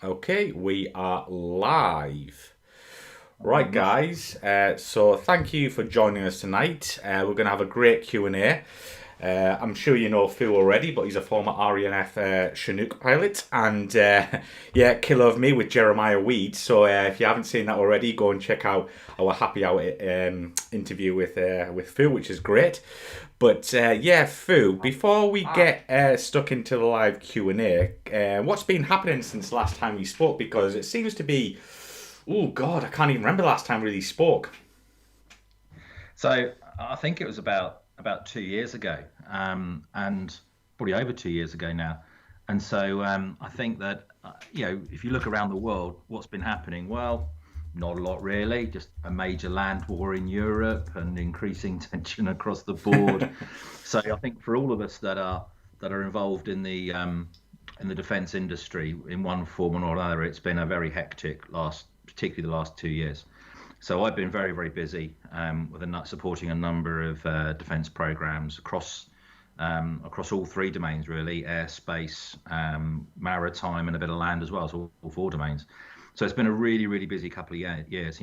Okay, we are live. Right, Alright. guys. So thank you for joining us tonight. We're going to have a great Q&A. I'm sure you know Phil already, but he's a former RAF Chinook pilot, and yeah, killer of me with Jeremiah Weed. So if you haven't seen that already, go and check out our happy hour interview with Phil, which is great. But yeah, Fu, before we get stuck into the live Q&A, what's been happening since last time we spoke? Because it seems to be, oh God, I can't even remember last time we really spoke. So I think it was about 2 years ago, and probably over 2 years ago now. And so I think that if you look around the world, what's been happening? Well, not a lot really. Just a major land war in Europe and increasing tension across the board. So I think for all of us that are involved in the defence industry in one form or another, it's been a very hectic particularly the last 2 years. So I've been very, very busy with supporting a number of defence programs across all three domains really: airspace, maritime, and a bit of land as well. So all four domains. So it's been a really, really busy couple of years.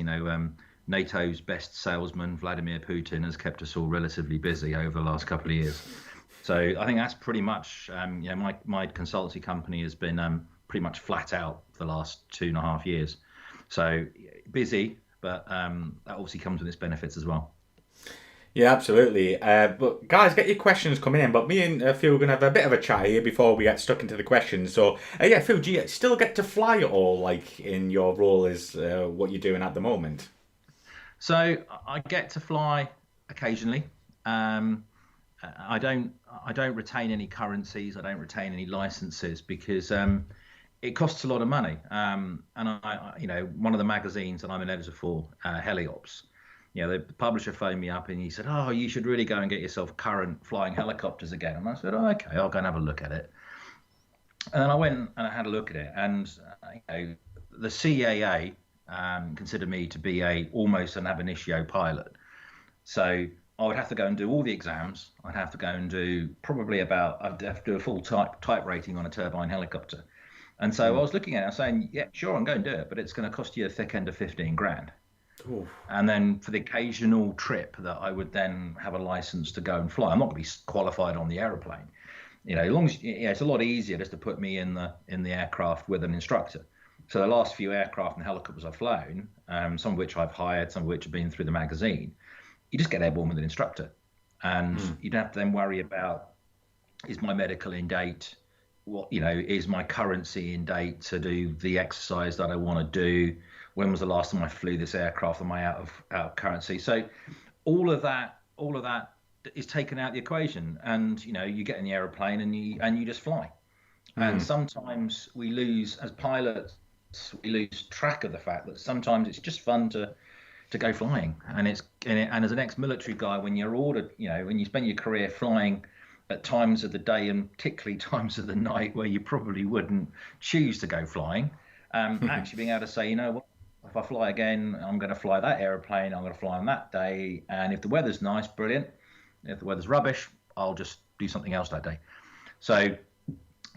NATO's best salesman, Vladimir Putin, has kept us all relatively busy over the last couple of years. So I think that's pretty much, my consultancy company has been pretty much flat out for the last 2.5 years. So busy, but that obviously comes with its benefits as well. Yeah, absolutely. But guys, get your questions coming in. But me and Phil are going to have a bit of a chat here before we get stuck into the questions. So yeah, Phil, do you still get to fly at all, like in your role as what you're doing at the moment? So I get to fly occasionally. Um, I don't I don't retain any currencies. I don't retain any licenses because it costs a lot of money. And one of the magazines that I'm an editor for, Heliops. The publisher phoned me up and he said, "Oh, you should really go and get yourself current flying helicopters again." And I said, "Oh, okay, I'll go and have a look at it." And then I went and I had a look at it, and the CAA considered me to be a almost an ab initio pilot. So I would have to go and do all the exams. I'd have to go and do I'd have to do a full type rating on a turbine helicopter. And so I was looking at it, I was saying, yeah, sure, I'm going to do it, but it's going to cost you a thick end of 15 grand. Ooh. And then for the occasional trip that I would then have a license to go and fly, I'm not going to be qualified on the aeroplane. As long as it's a lot easier just to put me in the aircraft with an instructor. So the last few aircraft and helicopters I've flown, some of which I've hired, some of which have been through the magazine, you just get airborne with an instructor, and Mm. you don't have to then worry about, is my medical in date? Is my currency in date to do the exercise that I want to do? When was the last time I flew this aircraft? Am I out of currency? So all of that is taken out of the equation, and you get in the aeroplane and you just fly. And Mm. sometimes we lose, as pilots, we lose track of the fact that sometimes it's just fun to go flying. And as an ex-military guy, when you're ordered, when you spend your career flying at times of the day and particularly times of the night where you probably wouldn't choose to go flying, actually being able to say, what, if I fly again, I'm going to fly that aeroplane, I'm going to fly on that day, and if the weather's nice, brilliant. If the weather's rubbish, I'll just do something else that day. So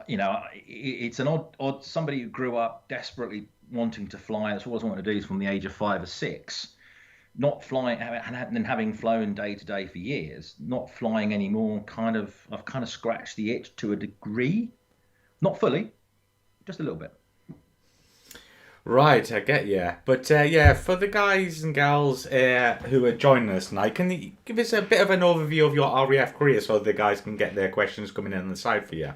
it's an odd somebody who grew up desperately wanting to fly. That's all I wanted to do is from the age of 5 or 6, not flying and then having flown day to day for years, not flying anymore. I've kind of scratched the itch to a degree, not fully, just a little bit. Right, I get you. But yeah, for the guys and gals who are joining us tonight, can you give us a bit of an overview of your RAF career so the guys can get their questions coming in on the side for you?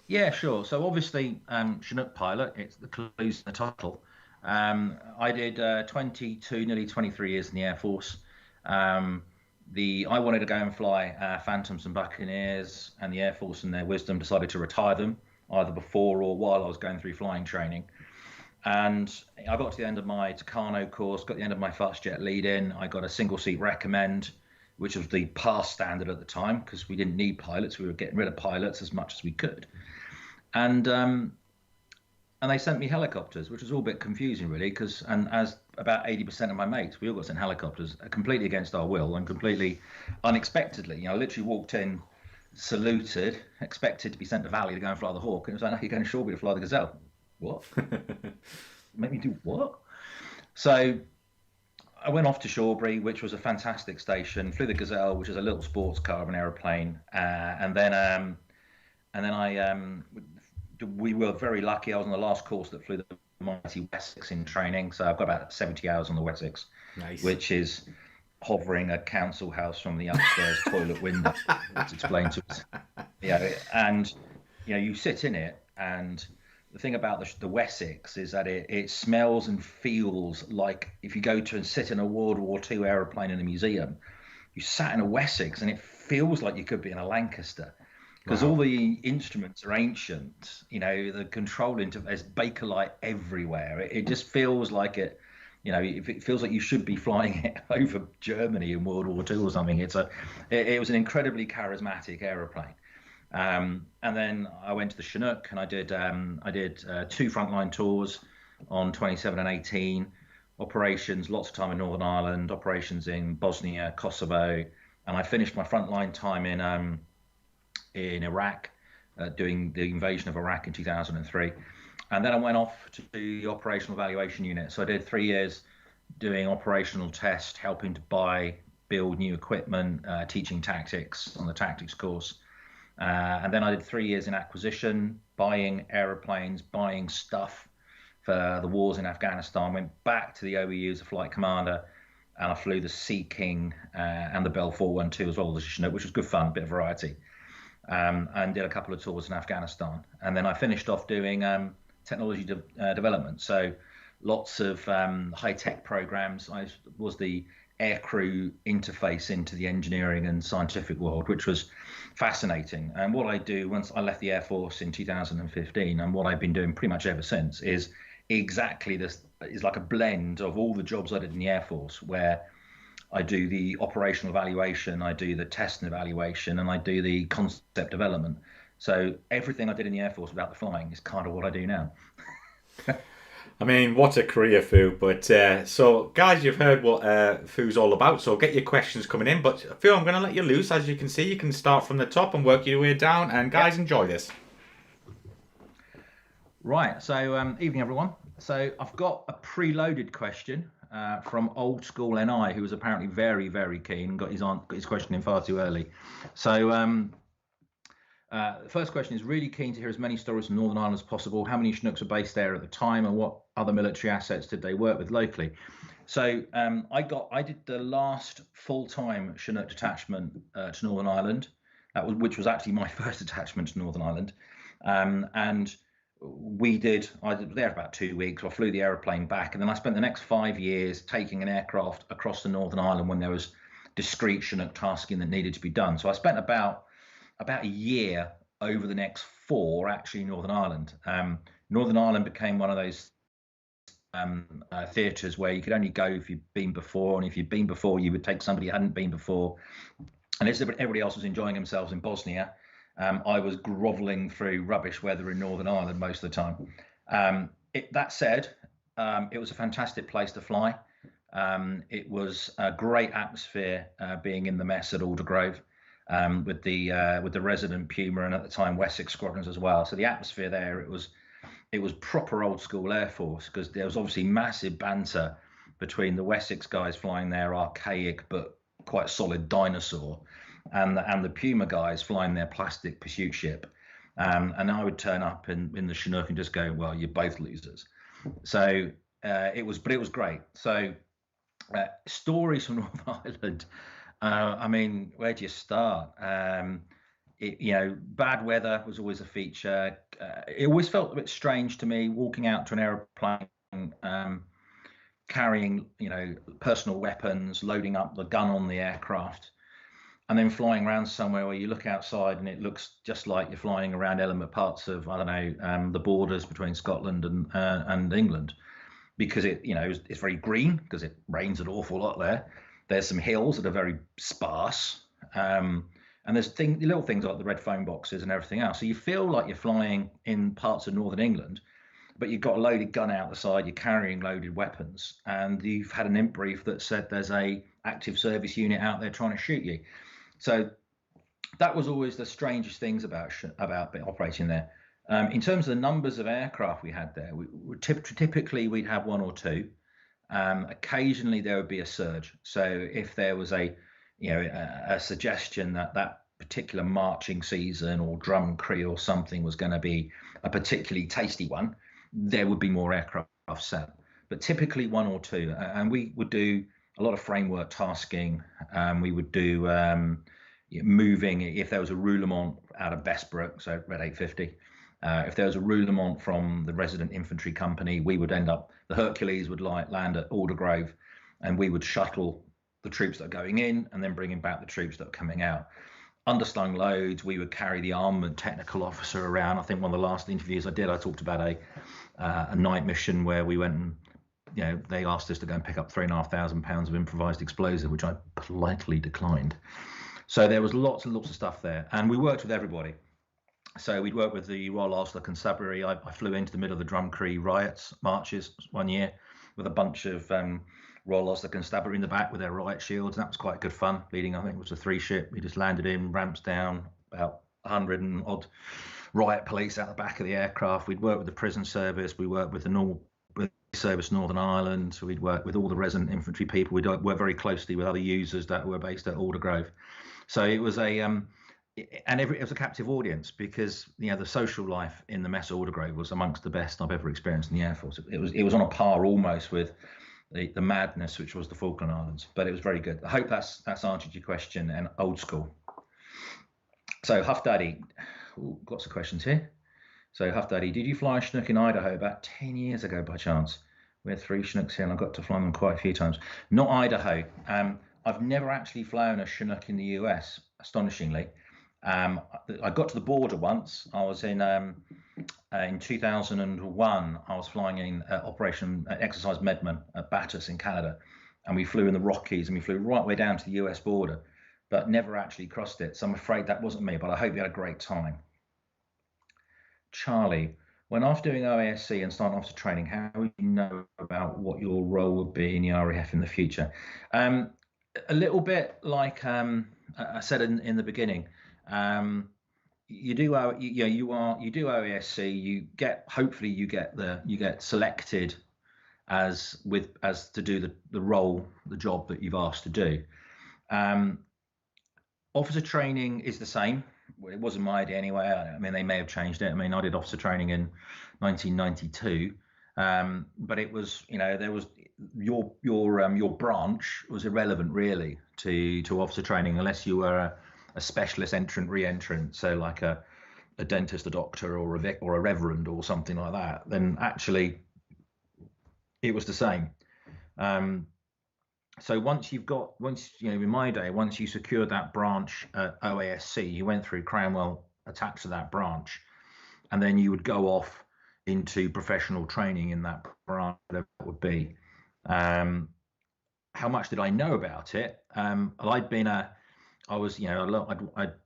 Yeah, sure. So obviously, Chinook pilot. It's the clues in the title. I did 22, nearly 23 years in the Air Force. Um, I wanted to go and fly Phantoms and Buccaneers, and the Air Force, in their wisdom, decided to retire them either before or while I was going through flying training. And I got to the end of my Tucano course, got to the end of my fast jet lead in. I got a single seat recommend, which was the pass standard at the time because we didn't need pilots. We were getting rid of pilots as much as we could. And they sent me helicopters, which was all a bit confusing, really, because and as about 80% of my mates, we all got sent helicopters, completely against our will and completely unexpectedly. I literally walked in, saluted, expected to be sent to Valley to go and fly the Hawk, and it was like, no, you're going to Shoreby to fly the Gazelle. what? Make me do what? So I went off to Shawbury, which was a fantastic station. Flew the Gazelle, which is a little sports car of an aeroplane, and then we were very lucky. I was on the last course that flew the mighty Wessex in training, so I've got about 70 hours on the Wessex, Nice. which is hovering a council house from the upstairs toilet window. It's explained to us, and you sit in it, and the thing about the Wessex is that it smells and feels like if you go to and sit in a World War II aeroplane in a museum, you sat in a Wessex and it feels like you could be in a Lancaster because all the instruments are ancient. The control interface, Bakelite everywhere. It just feels like it. It feels like you should be flying it over Germany in World War II or something. It was an incredibly charismatic aeroplane. And then I went to the Chinook and I did 2 frontline tours on 27 and 18 operations, lots of time in Northern Ireland, operations in Bosnia, Kosovo, and I finished my frontline time in Iraq, doing the invasion of Iraq in 2003. And then I went off to the operational evaluation unit. So I did 3 years doing operational test, helping to build new equipment, teaching tactics on the tactics course. And then I did 3 years in acquisition, buying aeroplanes, buying stuff for the wars in Afghanistan. Went back to the OEU as a flight commander, and I flew the Sea King and the Bell 412 as well as the Chinook, which was good fun, a bit of variety. And did a couple of tours in Afghanistan. And then I finished off doing technology development. So lots of high-tech programs. I was the aircrew interface into the engineering and scientific world, which was fascinating. And what I do once I left the Air Force in 2015, and what I've been doing pretty much ever since, is exactly this. Is like a blend of all the jobs I did in the Air Force, where I do the operational evaluation, I do the test and evaluation, and I do the concept development. So everything I did in the Air Force about the flying is kind of what I do now. I mean, what a career, Fu. But so, guys, you've heard what Fu's all about. So get your questions coming in. But Fu, I'm going to let you loose. As you can see, you can start from the top and work your way down. And guys, enjoy this. Right. So, evening, everyone. So I've got a preloaded question from Old School NI, who was apparently very, very keen and got his question in far too early. So the first question is, really keen to hear as many stories from Northern Ireland as possible. How many Chinooks were based there at the time, and what other military assets did they work with locally? So I did the last full-time Chinook detachment to Northern Ireland, which was actually my first detachment to Northern Ireland, and I was there for about 2 weeks. I flew the aeroplane back, and then I spent the next 5 years taking an aircraft across the Northern Ireland when there was discrete Chinook tasking that needed to be done. So I spent about a year over the next 4 actually in Northern Ireland. Northern Ireland became one of those theatres where you could only go if you'd been before, and if you'd been before, you would take somebody who hadn't been before. And as everybody else was enjoying themselves in Bosnia, I was grovelling through rubbish weather in Northern Ireland most of the time. That said, it was a fantastic place to fly. It was a great atmosphere being in the mess at Aldergrove. With the resident Puma and at the time Wessex squadrons as well. So the atmosphere there, it was proper old school Air Force, because there was obviously massive banter between the Wessex guys flying their archaic but quite solid dinosaur, and the Puma guys flying their plastic pursuit ship. And I would turn up in the Chinook and just go, well, you're both losers. So it was great. So stories from Northern Ireland. I mean, where do you start? Bad weather was always a feature. It always felt a bit strange to me walking out to an aeroplane, carrying, personal weapons, loading up the gun on the aircraft, and then flying around somewhere where you look outside and it looks just like you're flying around element parts of, I don't know, the borders between Scotland and England, because it's very green because it rains an awful lot there. There's some hills that are very sparse, and there's little things like the red phone boxes and everything else. So you feel like you're flying in parts of Northern England, but you've got a loaded gun out the side, you're carrying loaded weapons, and you've had an imp brief that said there's a active service unit out there trying to shoot you. So that was always the strangest things about operating there. In terms of the numbers of aircraft we had there, typically we'd have one or two. Occasionally there would be a surge. So if there was a suggestion that that particular marching season or drum cree or something was going to be a particularly tasty one, there would be more aircraft sent. But typically one or two, and we would do a lot of framework tasking. We would do moving if there was a roulement out of Bestbrook, so Red 850. If there was a roulement from the resident infantry company, we would end up, the Hercules would land at Aldergrove, and we would shuttle the troops that are going in and then bringing back the troops that are coming out. Underslung loads, we would carry the armament technical officer around. I think one of the last interviews I did, I talked about a night mission where we went and they asked us to go and pick up 3,500 pounds of improvised explosive, which I politely declined. So there was lots and lots of stuff there, and we worked with everybody. So we'd work with the Royal Ulster Constabulary. I flew into the middle of the Drum Cree riots marches one year with a bunch of Royal Ulster Constabulary in the back with their riot shields. And that was quite good fun. Leading, I think, it was a 3-ship. We just landed in, ramps down, about 100 and odd riot police out the back of the aircraft. We'd work with the prison service. We worked with the normal service Northern Ireland. So we'd work with all the resident infantry people. We'd work very closely with other users that were based at Aldergrove. So it was it was a captive audience because the social life in the mess Aldergrove was amongst the best I've ever experienced in the Air Force. It was on a par almost with the madness which was the Falkland Islands, but it was very good. I hope that's answered your question. And old school. So Huff Daddy, lots of questions here. So Huff Daddy, did you fly a Chinook in Idaho about 10 years ago by chance? We had 3 Chinooks here and I got to fly them quite a few times. Not Idaho. I've never actually flown a Chinook in the US, astonishingly. I got to the border once. I was in 2001. I was flying in Operation Exercise Medman at Bathurst in Canada, and we flew in the Rockies and we flew right way down to the US border, but never actually crossed it. So I'm afraid that wasn't me, but I hope you had a great time. Charlie, when after doing OASC and starting officer training, how would you know about what your role would be in the RAF in the future? A little bit like I said in the beginning. You do OASC. Hopefully you get selected as to do the role, the job that you've asked to do. Officer training is the same. Well, it wasn't my idea anyway. I mean, they may have changed it. I mean, I did officer training in 1992. But it was, there was your branch was irrelevant really to officer training unless you were a specialist entrant, re-entrant, so like a dentist, a doctor, or a reverend, or something like that. Then actually, it was the same. So in my day, once you secured that branch at OASC, you went through Cranwell attached to that branch, and then you would go off into professional training in that branch, whatever that would be. How much did I know about it? I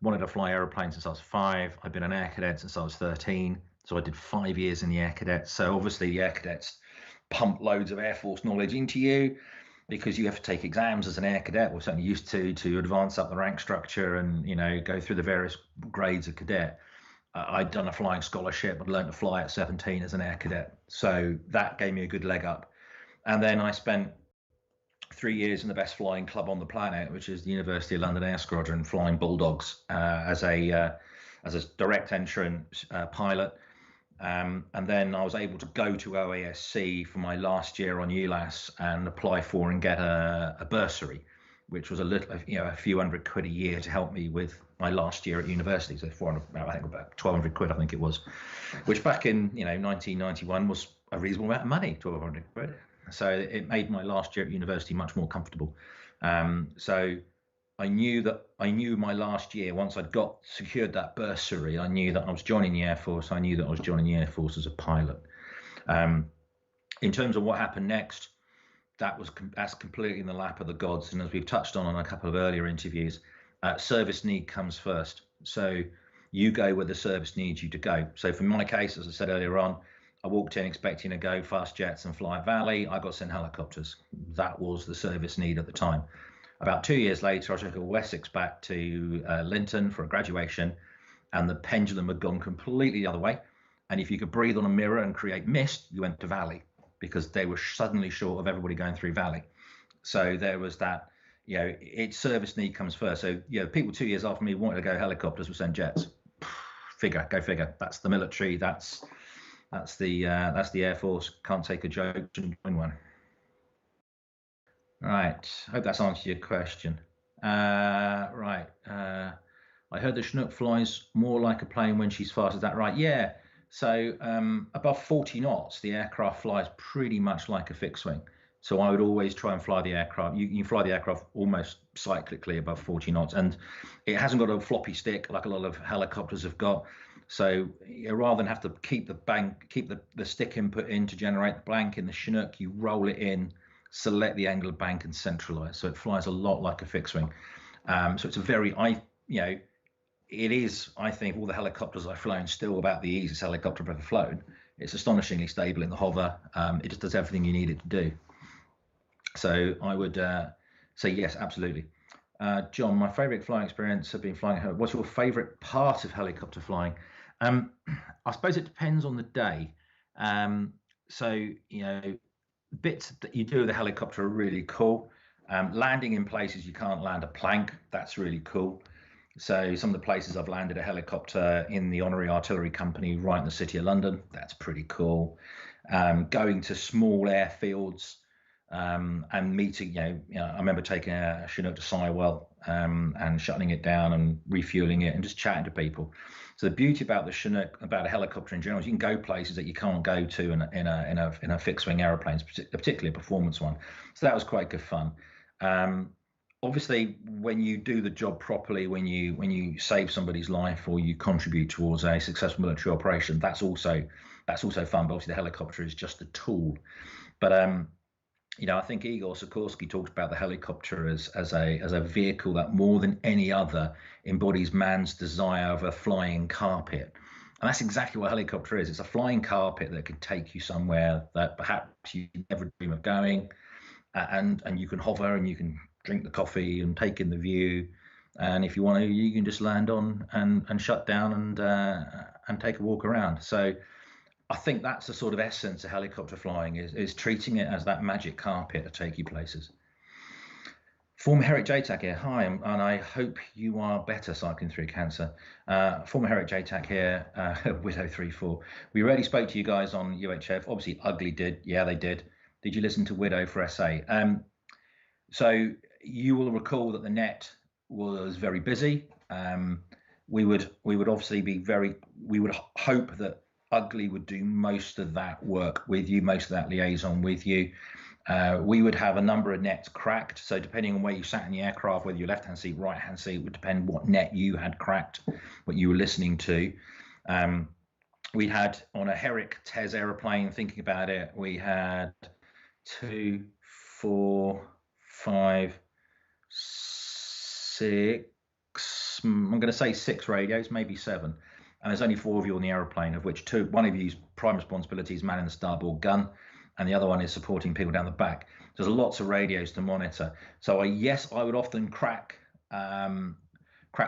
wanted to fly aeroplanes since I was 5. I'd been an air cadet since I was 13. So I did 5 years in the air cadets. So obviously the air cadets pump loads of Air Force knowledge into you because you have to take exams as an air cadet. We're certainly used to advance up the rank structure and, go through the various grades of cadet. I'd done a flying scholarship. I'd learned to fly at 17 as an air cadet. So that gave me a good leg up. And then I spent 3 years in the best flying club on the planet, which is the University of London Air Squadron, flying Bulldogs as a direct entrant pilot. And then I was able to go to OASC for my last year on ULAS and apply for and get a bursary, which was a few £100 a year to help me with my last year at university. So 400, I think about 1,200 quid, I think it was, which back in 1991 was a reasonable amount of money, 1,200 quid. So it made my last year at university much more comfortable. So I knew my last year, once I'd secured that bursary, I knew that I was joining the Air Force. I knew that I was joining the Air Force as a pilot. In terms of what happened next, that's completely in the lap of the gods. And as we've touched on a couple of earlier interviews, service need comes first. So you go where the service needs you to go. So for my case, as I said earlier on, I walked in expecting to go fast jets and fly Valley. I got sent helicopters. That was the service need at the time. About 2 years later, I took a Wessex back to Linton for a graduation, and the pendulum had gone completely the other way. And if you could breathe on a mirror and create mist, you went to valley, because they were suddenly short of everybody going through valley. So there was that, its service need comes first. So, people 2 years after me wanted to go helicopters were sent jets. Go figure. That's the military. That's the Air Force. Can't take a joke and join one. Right. Hope that's answered your question. Right. I heard the Chinook flies more like a plane when she's fast. Is that right? Yeah. So above 40 knots, the aircraft flies pretty much like a fixed wing. So I would always try and fly the aircraft. You fly the aircraft almost cyclically above 40 knots, and it hasn't got a floppy stick like a lot of helicopters have got. So rather than have to keep the stick input in to generate the blank in the Chinook, you roll it in, select the angle of bank, and centralize. So it flies a lot like a fixed wing. So it's a very, it is, I think, all the helicopters I've flown, still about the easiest helicopter I've ever flown. It's astonishingly stable in the hover. It just does everything you need it to do. So I would say yes, absolutely. John, my favorite flying experience have been flying. What's your favorite part of helicopter flying? I suppose it depends on the day. So, bits that you do with the helicopter are really cool. Landing in places you can't land a plank, that's really cool. So some of the places I've landed a helicopter in the Honorary Artillery Company right in the City of London, that's pretty cool. Going to small airfields and meeting, I remember taking a Chinook to Sywell and shutting it down and refueling it and just chatting to people. So the beauty about the Chinook, about a helicopter in general, is you can go places that you can't go to in a fixed wing aeroplane, particularly a performance one. So that was quite good fun. Obviously, when you do the job properly, when you save somebody's life or you contribute towards a successful military operation, that's also fun. But obviously, the helicopter is just a tool. But I think Igor Sikorsky talked about the helicopter as a vehicle that more than any other embodies man's desire of a flying carpet. And that's exactly what a helicopter is. It's a flying carpet that can take you somewhere that perhaps you never dream of going, and you can hover and you can drink the coffee and take in the view. And if you want to, you can just land on and shut down and take a walk around. So I think that's the sort of essence of helicopter flying is treating it as that magic carpet to take you places. Former Herrick JTAC here. Hi, and I hope you are better cycling through cancer. Former Herrick JTAC here, Widow 34. We already spoke to you guys on UHF. Obviously, Ugly did. Yeah, they did. Did you listen to Widow for SA? So you will recall that the net was very busy. We would obviously we would hope that Ugly would do most of that work with you, most of that liaison with you. We would have a number of nets cracked. So depending on where you sat in the aircraft, whether your left-hand seat, right-hand seat, would depend what net you had cracked, what you were listening to. We had on a Herrick TES aeroplane, thinking about it, we had 2, 4, 5, 6, I'm going to say 6 radios, maybe 7. And there's only 4 of you on the aeroplane, of which one of you's prime responsibility is manning the starboard gun, and the other one is supporting people down the back. There's lots of radios to monitor. So I would often crack the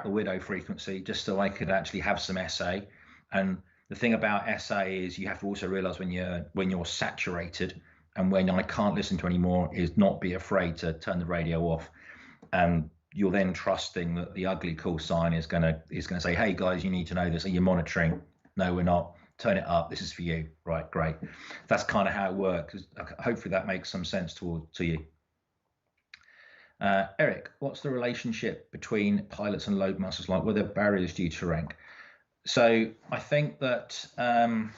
Widow frequency just so I could actually have some SA. And the thing about SA is you have to also realize when you're saturated and when I can't listen to anymore is not be afraid to turn the radio off. And you're then trusting that the Ugly call sign is gonna say, hey guys, you need to know this. Are you monitoring? No, we're not. Turn it up. This is for you. Right, great. That's kind of how it works. Hopefully that makes some sense to you. Eric, what's the relationship between pilots and loadmasters like? Were there barriers due to rank? So I think that I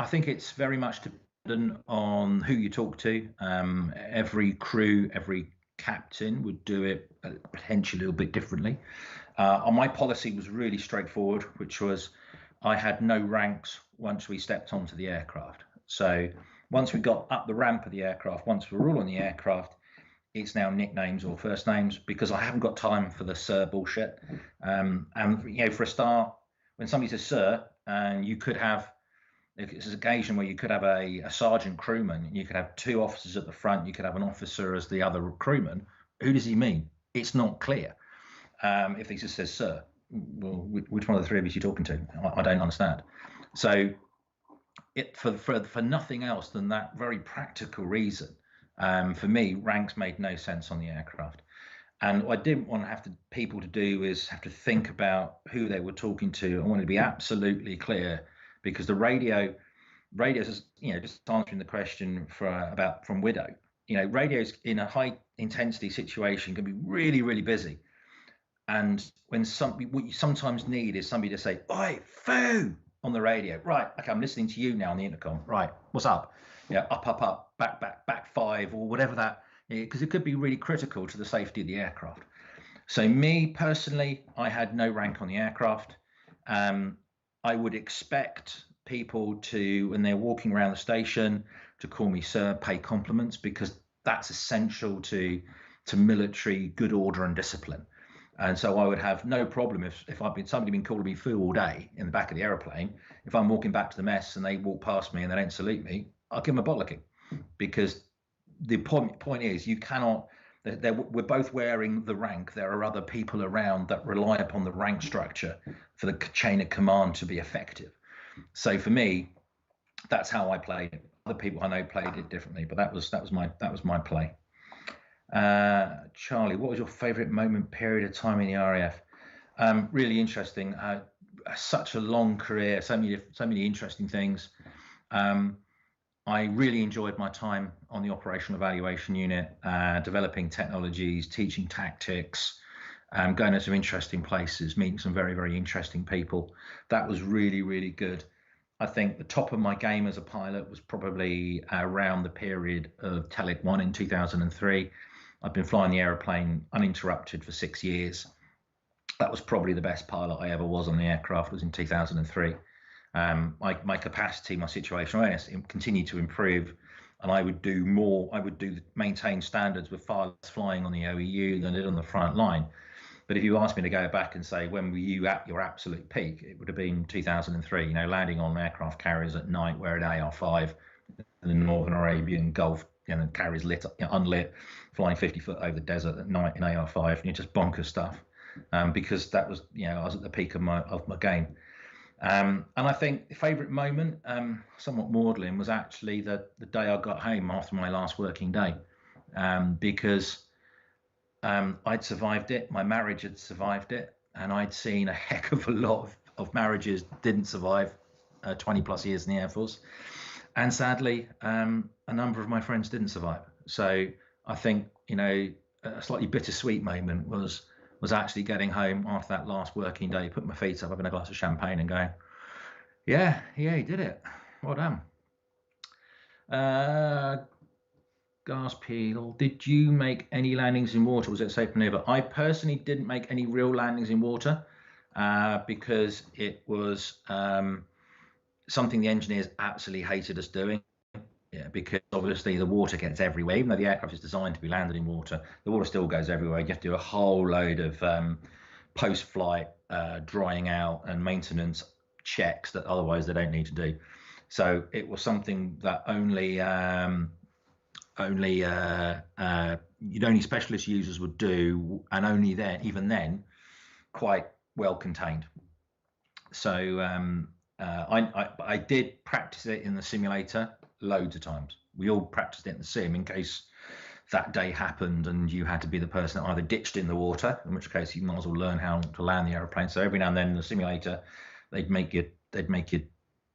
think it's very much dependent on who you talk to. Every crew, every captain would do it potentially a little bit differently. My policy was really straightforward, which was I had no ranks once we stepped onto the aircraft. So once we got up the ramp of the aircraft, once we're all on the aircraft, it's now nicknames or first names, because I haven't got time for the sir bullshit. And for a start, when somebody says sir, and you could have, it's an occasion where you could have a sergeant crewman, and you could have 2 officers at the front, you could have an officer as the other crewman. Who does he mean? It's not clear if he just says sir. well, which one of the three of us are you talking to? I don't understand. So it for nothing else than that very practical reason, for me, ranks made no sense on the aircraft. And what I didn't want to have people to do is have to think about who they were talking to. I wanted to be absolutely clear, because the radios is, just answering the question from Widow. Radios in a high intensity situation can be really, really busy. And what you sometimes need is somebody to say, "Oi, foo," on the radio. Right, okay, I'm listening to you now on the intercom. Right, what's up? Yeah, up, back 5, or whatever that, because it could be really critical to the safety of the aircraft. So me personally, I had no rank on the aircraft. I would expect people to, when they're walking around the station, to call me sir, pay compliments, because that's essential to military good order and discipline. And so I would have no problem if somebody been calling me foo all day in the back of the aeroplane. If I'm walking back to the mess and they walk past me and they don't salute me, I'll give them a bollocking, because the point is, you cannot. We're both wearing the rank. There are other people around that rely upon the rank structure for the chain of command to be effective. So for me, that's how I played it. Other people I know played it differently, but that was my play. Charlie, what was your favourite moment, period of time in the RAF? Really interesting. Such a long career, so many interesting things. I really enjoyed my time on the Operational Evaluation Unit, developing technologies, teaching tactics, going to some interesting places, meeting some very, very interesting people. That was really, really good. I think the top of my game as a pilot was probably around the period of Telic 1 in 2003. I've been flying the aeroplane uninterrupted for 6 years. That was probably the best pilot I ever was on the aircraft, was in 2003. My capacity, my situational awareness continued to improve, and I would do more. I would maintain standards with far less flying on the OEU than I did on the front line. But if you asked me to go back and say, when were you at your absolute peak, it would have been 2003, landing on aircraft carriers at night, wearing AR5 in the Northern Arabian Gulf, carriers lit, unlit, flying 50 foot over the desert at night in AR5, just bonkers stuff. Because that was, I was at the peak of my game. And I think the favourite moment, somewhat maudlin, was actually the day I got home after my last working day, because I'd survived it. My marriage had survived it, and I'd seen a heck of a lot of marriages didn't survive 20 plus years in the Air Force. And sadly, a number of my friends didn't survive. So I think, a slightly bittersweet moment was actually getting home after that last working day, putting my feet up, having a glass of champagne and going, yeah, he did it. Well done. Gas Peel, did you make any landings in water? Was it a safe maneuver? I personally didn't make any real landings in water, because it was something the engineers absolutely hated us doing. Yeah, because obviously the water gets everywhere. Even though the aircraft is designed to be landed in water, the water still goes everywhere. You have to do a whole load of post-flight drying out and maintenance checks that otherwise they don't need to do. So it was something that only specialist users would do, and only then, even then, quite well contained. So I did practice it in the simulator loads of times. We all practiced it in the sim in case that day happened and you had to be the person that either ditched in the water, in which case you might as well learn how to land the aeroplane. So every now and then in the simulator, they'd make you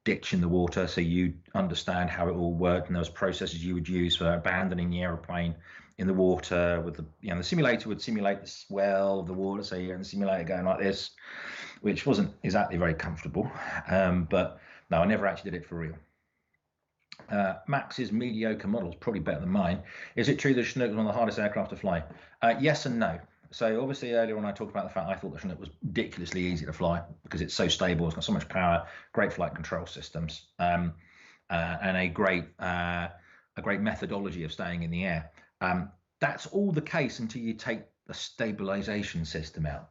ditch in the water, so you understand how it all worked, and those processes you would use for abandoning the aeroplane in the water. With the simulator would simulate the swell of the water, so you're in the simulator going like this, which wasn't exactly very comfortable. But no, I never actually did it for real. Max's mediocre model is probably better than mine. Is it true that Chinook was one of the hardest aircraft to fly? Yes and no. So obviously earlier on I talked about the fact I thought the Chinook was ridiculously easy to fly because it's so stable, it's got so much power, great flight control systems, and a great methodology of staying in the air. That's all the case until you take the stabilization system out,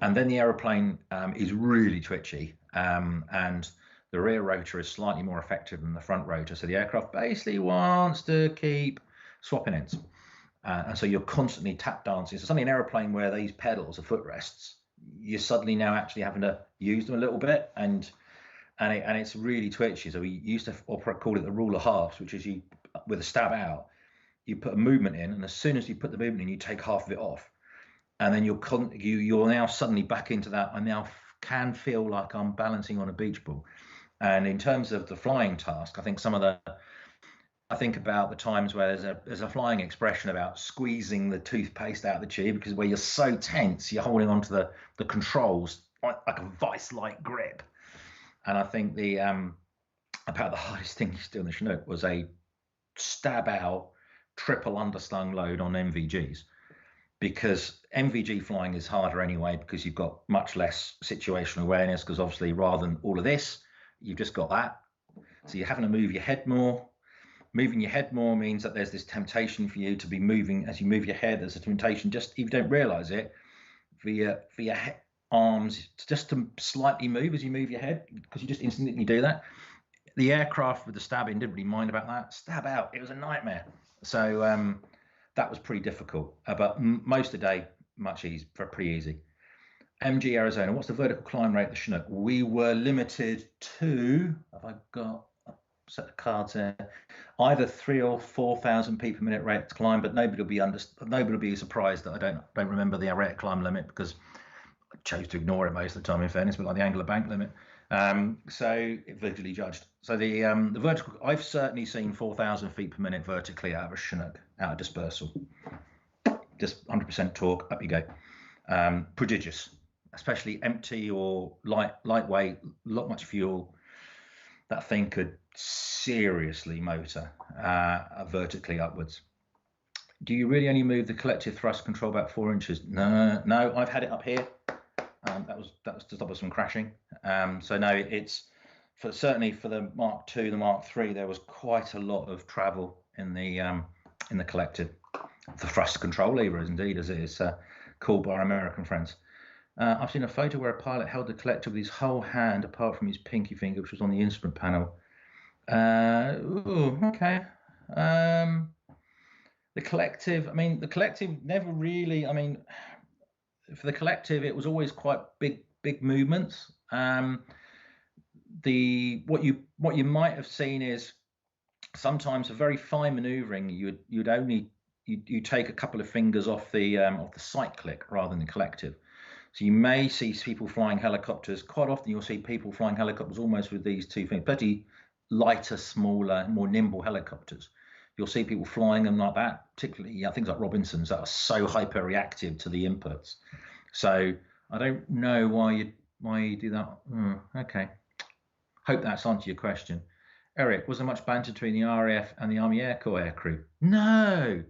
and then the aeroplane is really twitchy, and the rear rotor is slightly more effective than the front rotor. So the aircraft basically wants to keep swapping ends. And so you're constantly tap dancing. So suddenly an aeroplane where these pedals are footrests, you're suddenly now actually having to use them a little bit, and it's really twitchy. So we used to call it the rule of halves, which is you, with a stab out, you put a movement in, and as soon as you put the movement in, you take half of it off, and then you're now suddenly back into that. I now can feel like I'm balancing on a beach ball. And in terms of the flying task, I think about the times where there's a flying expression about squeezing the toothpaste out of the tube, because where you're so tense, you're holding onto the controls like a vice-like grip. And I think about the hardest thing you do in the Chinook was a stab out triple underslung load on MVGs, because MVG flying is harder anyway, because you've got much less situational awareness, because obviously rather than all of this, you've just got that. So you're having to move your head more. Moving your head more means that there's this temptation for you to be moving. As you move your head, there's a temptation, just if you don't realize it, for your arms just to slightly move as you move your head, because you just instantly do that. The aircraft with the stabbing didn't really mind about that. Stab out, it was a nightmare. So that was pretty difficult, but most of the day, pretty easy. MG Arizona, what's the vertical climb rate of the Chinook? We were limited to, have I got a set of cards there, either 3,000 or 4,000 feet per minute rate to climb, but nobody will be surprised that I don't remember the rate of climb limit, because I chose to ignore it most of the time, in fairness, but like the angle of bank limit. So visually judged. So the vertical, I've certainly seen 4,000 feet per minute vertically out of a Chinook, out of dispersal. Just 100% torque, up you go. Prodigious, especially empty or lightweight, not much fuel. That thing could seriously motor vertically upwards. Do you really only move the collective thrust control about 4 inches? No, I've had it up here. That was to stop us from crashing. So no, it's certainly for the Mark II, the Mark III, there was quite a lot of travel in the collective. The thrust control lever, indeed, as it is called by our American friends. I've seen a photo where a pilot held the collective with his whole hand apart from his pinky finger, which was on the instrument panel. Okay. The collective never really, for the collective, it was always quite big movements. What you might have seen is sometimes a very fine maneuvering. You take a couple of fingers off the cyclic rather than the collective. So you may see people flying helicopters. Quite often you'll see people flying helicopters almost with these two things, pretty lighter, smaller, more nimble helicopters. You'll see people flying them like that, particularly things like Robinsons that are so hyper reactive to the inputs. So I don't know why you do that. Okay. Hope that's answered your question. Eric, was there much banter between the RAF and the Army Air Corps aircrew? No.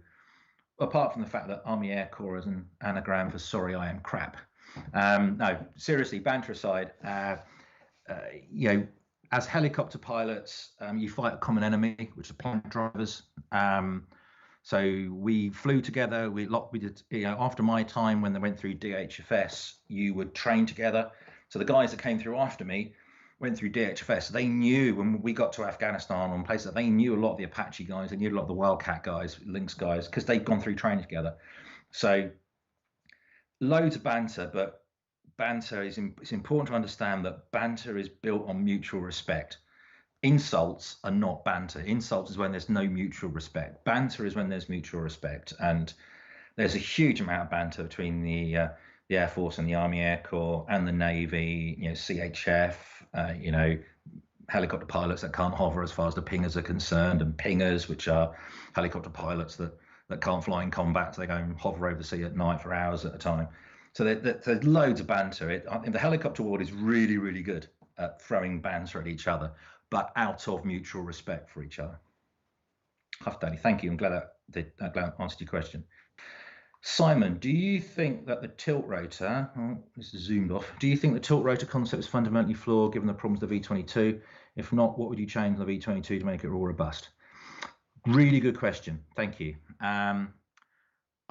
Apart from the fact that Army Air Corps is an anagram for sorry, I am crap. No, seriously, banter aside, as helicopter pilots, you fight a common enemy, which are plant drivers. So we flew together. We did, after my time when they went through DHFS, you would train together. So the guys that came through after me went through DHFS. They knew when we got to Afghanistan and places, they knew a lot of the Apache guys. They knew a lot of the Wildcat guys, Lynx guys, because they'd gone through training together. So loads of banter, but banter it's important to understand that banter is built on mutual respect. Insults are not banter. Insults is when there's no mutual respect. Banter is when there's mutual respect, and there's a huge amount of banter between the Air Force and the Army Air Corps and the Navy. CHF. Helicopter pilots that can't hover as far as the pingers are concerned, and pingers, which are helicopter pilots that can't fly in combat, so they go and hover over the sea at night for hours at a time. So there's loads of banter. The helicopter world is really, really good at throwing banter at each other, but out of mutual respect for each other. Huff Daddy, thank you. I'm glad that answered your question. Simon, do you think that the tilt-rotor, this is zoomed off, do you think the tilt-rotor concept is fundamentally flawed given the problems of the V22? If not, what would you change in the V22 to make it all robust? Really good question. Thank you. I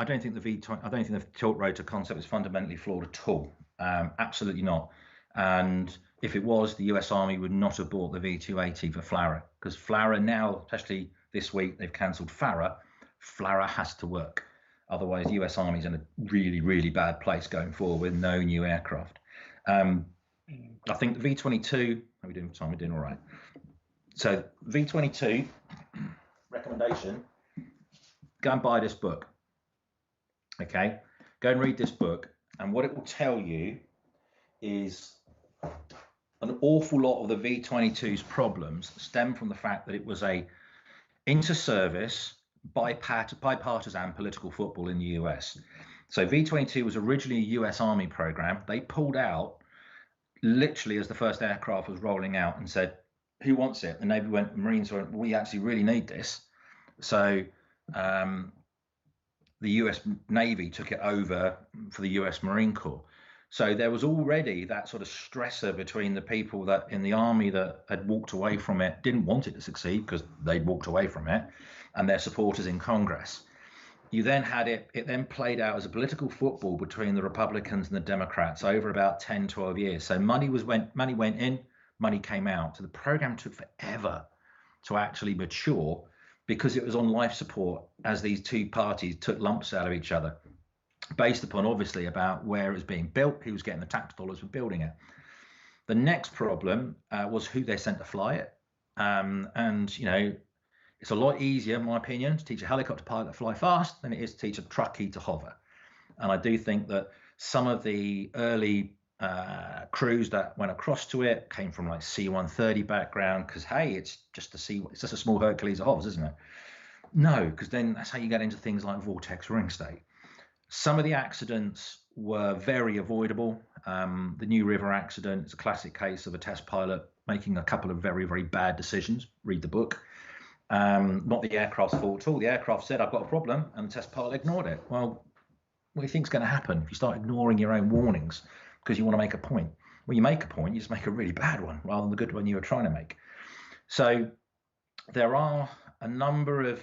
don't think the tilt-rotor concept is fundamentally flawed at all. Absolutely not. And if it was, the US Army would not have bought the V280 for FLRAA, because FLRAA now, especially this week, they've cancelled FARA. FLRAA has to work. Otherwise, the US Army's in a really, really bad place going forward with no new aircraft. I think the V-22, how are we doing for time? We're doing all right. So V-22 recommendation, go and buy this book. Okay, go and read this book. And what it will tell you is an awful lot of the V-22's problems stem from the fact that it was a inter-service, bipartisan political football in the US. So V-22 was originally a US Army program. They pulled out literally as the first aircraft was rolling out and said, who wants it? The Navy went, Marines went, we actually really need this. So the US Navy took it over for the US Marine Corps. So there was already that sort of stressor between the people that in the army that had walked away from it, didn't want it to succeed because they'd walked away from it, and their supporters in Congress. You then had it then played out as a political football between the Republicans and the Democrats over about 10, 12 years. So money went in, money came out. So the program took forever to actually mature because it was on life support as these two parties took lumps out of each other, based upon obviously about where it was being built, who was getting the tax dollars for building it. The next problem was who they sent to fly it. And, you know, it's a lot easier, in my opinion, to teach a helicopter pilot to fly fast than it is to teach a truckie to hover. And I do think that some of the early crews that went across to it came from like C-130 background because, hey, it's just a small Hercules that hovers, isn't it? No, because then that's how you get into things like vortex ring state. Some of the accidents were very avoidable. The New River accident is a classic case of a test pilot making a couple of very, very bad decisions. Read the book. Not the aircraft's fault at all. The aircraft said, I've got a problem, and the test pilot ignored it. Well, what do you think's going to happen if you start ignoring your own warnings because you want to make a point? When you make a point, you just make a really bad one rather than the good one you were trying to make. So there are a number of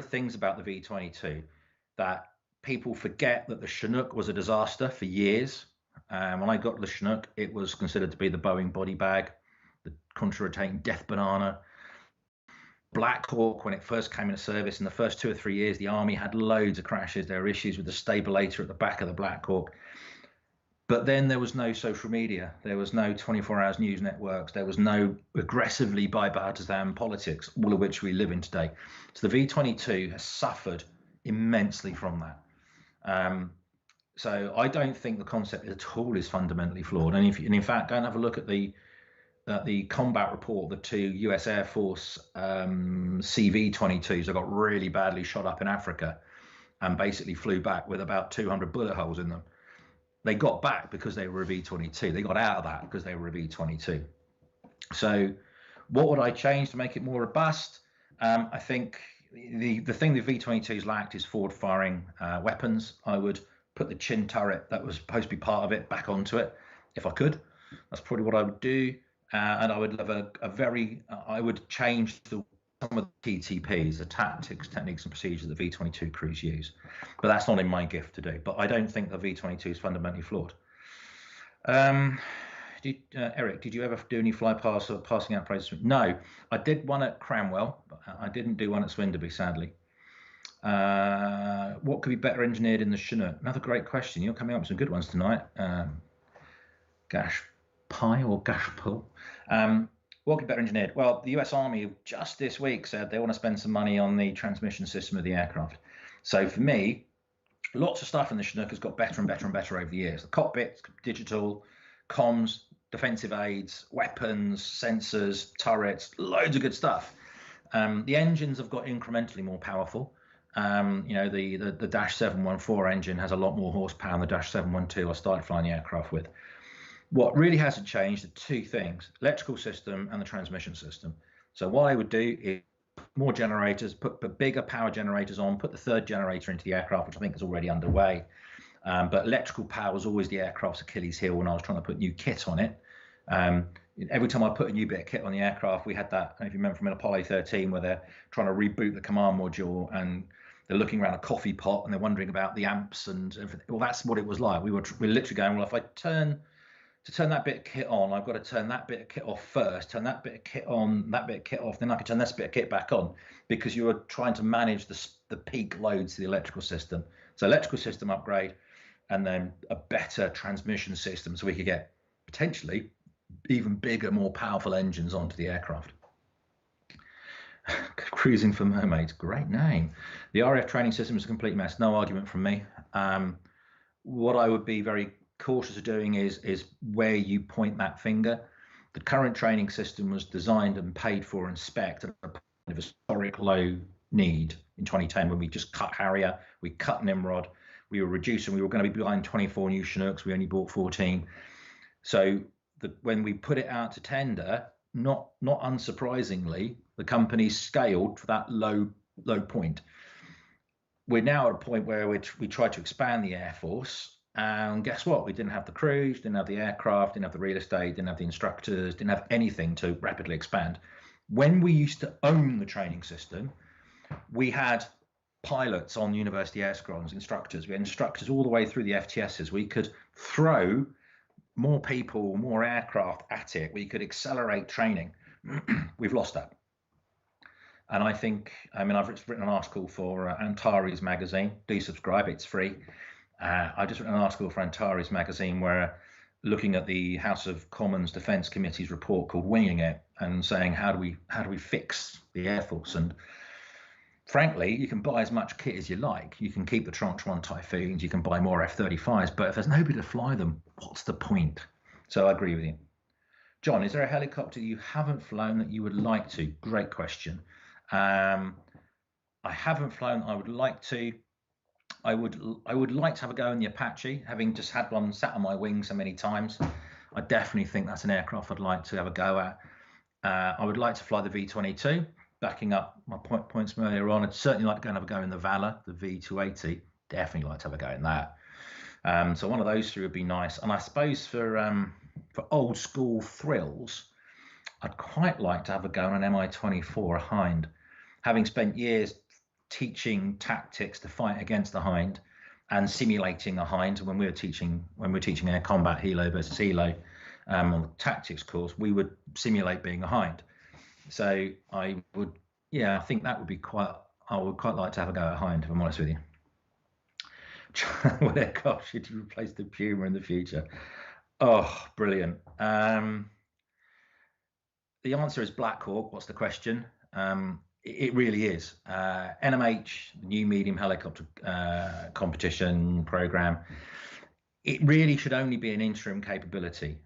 things about the V-22 that people forget that the Chinook was a disaster for years. When I got the Chinook, it was considered to be the Boeing body bag, the contra-rotating death banana. Black Hawk, when it first came into service in the first 2 or 3 years, the Army had loads of crashes. There were issues with the stabilator at the back of the Black Hawk. But then there was no social media. There was no 24 hours news networks. There was no aggressively bipartisan politics, all of which we live in today. So the V-22 has suffered immensely from that. So I don't think the concept at all is fundamentally flawed. And in fact, go and have a look at the combat report, the two US Air Force CV-22s that got really badly shot up in Africa and basically flew back with about 200 bullet holes in them. They got back because they were a V-22. They got out of that because they were a V-22. So what would I change to make it more robust? I think the thing the V-22s lacked is forward-firing weapons. I would put the chin turret that was supposed to be part of it back onto it if I could. That's probably what I would do. And I would have I would change some of the TTPs, the tactics, techniques, and procedures that V-22 crews use. But that's not in my gift to do. But I don't think the V-22 is fundamentally flawed. Eric, did you ever do any fly pass or passing out praises? No, I did one at Cranwell, but I didn't do one at Swinderby, sadly. What could be better engineered in the Chinook? Another great question. You're coming up with some good ones tonight. Gash pie or gash pull. What could be better engineered? Well, the US Army just this week said they want to spend some money on the transmission system of the aircraft. So for me, lots of stuff in the Chinook has got better and better and better over the years. The cockpit, digital, comms, defensive aids, weapons, sensors, turrets, loads of good stuff. The engines have got incrementally more powerful. You know, the Dash 714 engine has a lot more horsepower than the Dash 712 I started flying the aircraft with. What really hasn't changed are two things: electrical system and the transmission system. So what I would do is more generators, put bigger power generators on, put the third generator into the aircraft, which I think is already underway. But electrical power was always the aircraft's Achilles heel when I was trying to put new kit on it. Every time I put a new bit of kit on the aircraft, we had that, I don't know if you remember from Apollo 13, where they're trying to reboot the command module and they're looking around a coffee pot and they're wondering about the amps and everything. Well, that's what it was like. We were literally going, well, if I turn to turn that bit of kit on, I've got to turn that bit of kit off first, turn that bit of kit on, that bit of kit off, then I can turn this bit of kit back on, because you're trying to manage the peak loads to the electrical system. So electrical system upgrade, and then a better transmission system, so we could get potentially even bigger, more powerful engines onto the aircraft. Cruising for Mermaids, great name. The RAF training system is a complete mess. No argument from me. What I would be very cautious of doing is where you point that finger. The current training system was designed and paid for and spec'd at a point of historic low need in 2010, when we just cut Harrier, we cut Nimrod, we were reducing, we were going to be buying 24 new Chinooks, we only bought 14. So when we put it out to tender, not unsurprisingly, the company scaled for that low point. We're now at a point where we tried to expand the Air Force, and guess what? We didn't have the crews, didn't have the aircraft, didn't have the real estate, didn't have the instructors, didn't have anything to rapidly expand. When we used to own the training system, we had pilots on university air squadrons, instructors. We had instructors all the way through the FTSs. We could throw more people, more aircraft at it. We could accelerate training. We've lost that. And I think, I've written an article for Antares magazine. Do subscribe, it's free. I just written an article for Antares magazine where looking at the House of Commons Defence Committee's report called Winging It, and saying how do we fix the Air Force. And frankly, you can buy as much kit as you like. You can keep the Tranche 1 Typhoons, you can buy more F-35s, but if there's nobody to fly them, what's the point? So I agree with you. John, is there a helicopter you haven't flown that you would like to? Great question. I haven't flown. I would like to. I would like to have a go in the Apache, having just had one sat on my wing so many times. I definitely think that's an aircraft I'd like to have a go at. I would like to fly the V-22. Backing up my points from earlier on, I'd certainly like to go and have a go in the Valor, the V-280. Definitely like to have a go in that. So one of those three would be nice. And I suppose for old school thrills, I'd quite like to have a go on an Mi-24, a Hind. Having spent years teaching tactics to fight against the Hind and simulating a Hind, when we were teaching air combat, helo versus helo, on the tactics course, we would simulate being a Hind. So I think that would be I would quite like to have a go at Hind, if I'm honest with you. What aircraft should you replace the Puma in the future? Oh, brilliant. The answer is Black Hawk. What's the question? It really is. NMH, the new medium helicopter competition program, it really should only be an interim capability.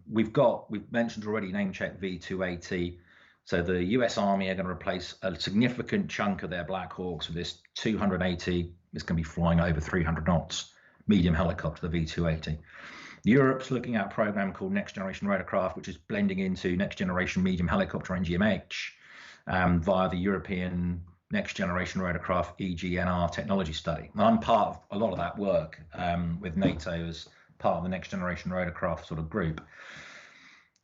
We've mentioned already name check V-280. So the US Army are going to replace a significant chunk of their Black Hawks with this 280. It's going to be flying over 300 knots medium helicopter, the V-280. Europe's looking at a program called Next Generation Rotorcraft, which is blending into Next Generation Medium Helicopter, NGMH, via the European Next Generation Rotorcraft EGNR technology study. And I'm part of a lot of that work with NATO as part of the Next Generation Rotorcraft sort of group.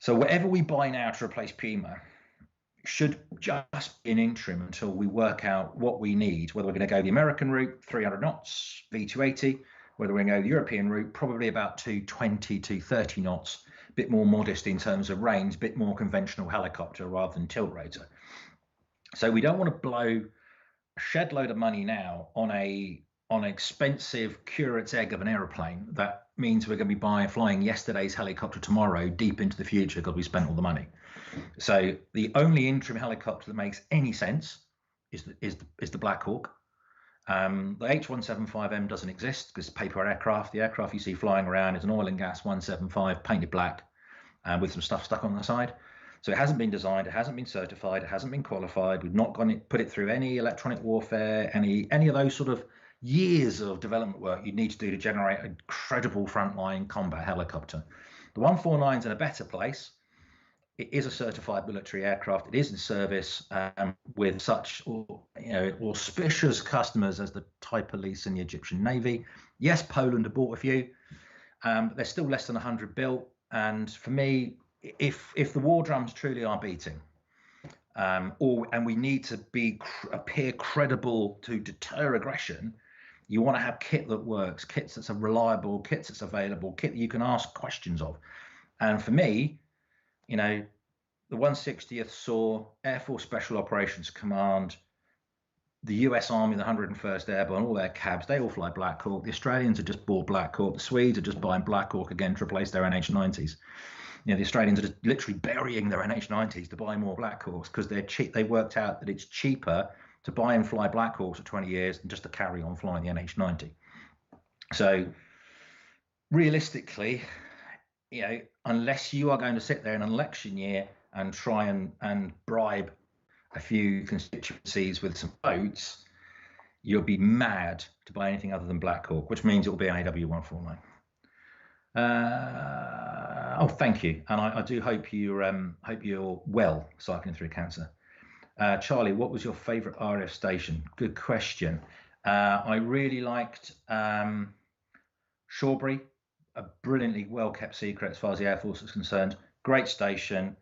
So whatever we buy now to replace Puma should just be an interim until we work out what we need, whether we're going to go the American route, 300 knots, V-280, whether we're going to go the European route, probably about 220, 230 knots, a bit more modest in terms of range, a bit more conventional helicopter rather than tilt-rotor. So we don't want to blow a shed load of money now on an expensive curate's egg of an aeroplane. That means we're going to be flying yesterday's helicopter tomorrow deep into the future because we spent all the money. So the only interim helicopter that makes any sense is the Black Hawk. The H175M doesn't exist because it's paper aircraft. The aircraft you see flying around is an oil and gas 175 painted black with some stuff stuck on the side. So it hasn't been designed, it hasn't been certified, it hasn't been qualified. We've not put it through any electronic warfare, any of those sort of years of development work you'd need to do to generate a credible frontline combat helicopter. The 149 is in a better place. It is a certified military aircraft. It is in service with such auspicious customers as the Thai police and the Egyptian Navy. Yes, Poland have bought a few, but they're still less than 100 built. And for me, if the war drums truly are beating, and we need to appear credible to deter aggression, you want to have kit that works, kits that's reliable, kits that's available, kit that you can ask questions of. And for me, you know, the 160th saw Air Force Special Operations Command, the US Army, the 101st Airborne, all their cabs, they all fly Black Hawk. The Australians had just bought Black Hawk. The Swedes are just buying Black Hawk again to replace their NH90s. You know, the Australians are just literally burying their NH90s to buy more Black Hawks because they're cheap. They worked out that it's cheaper to buy and fly Black Hawks for 20 years than just to carry on flying the NH90. So realistically, you know, unless you are going to sit there in an election year and try and bribe a few constituencies with some votes, you'll be mad to buy anything other than Black Hawk, which means it will be an AW149. Oh, thank you, and I do hope you're well cycling through cancer. Charlie, what was your favourite RAF station? Good question. I really liked Shawbury, a brilliantly well kept secret as far as the Air Force is concerned. Great station.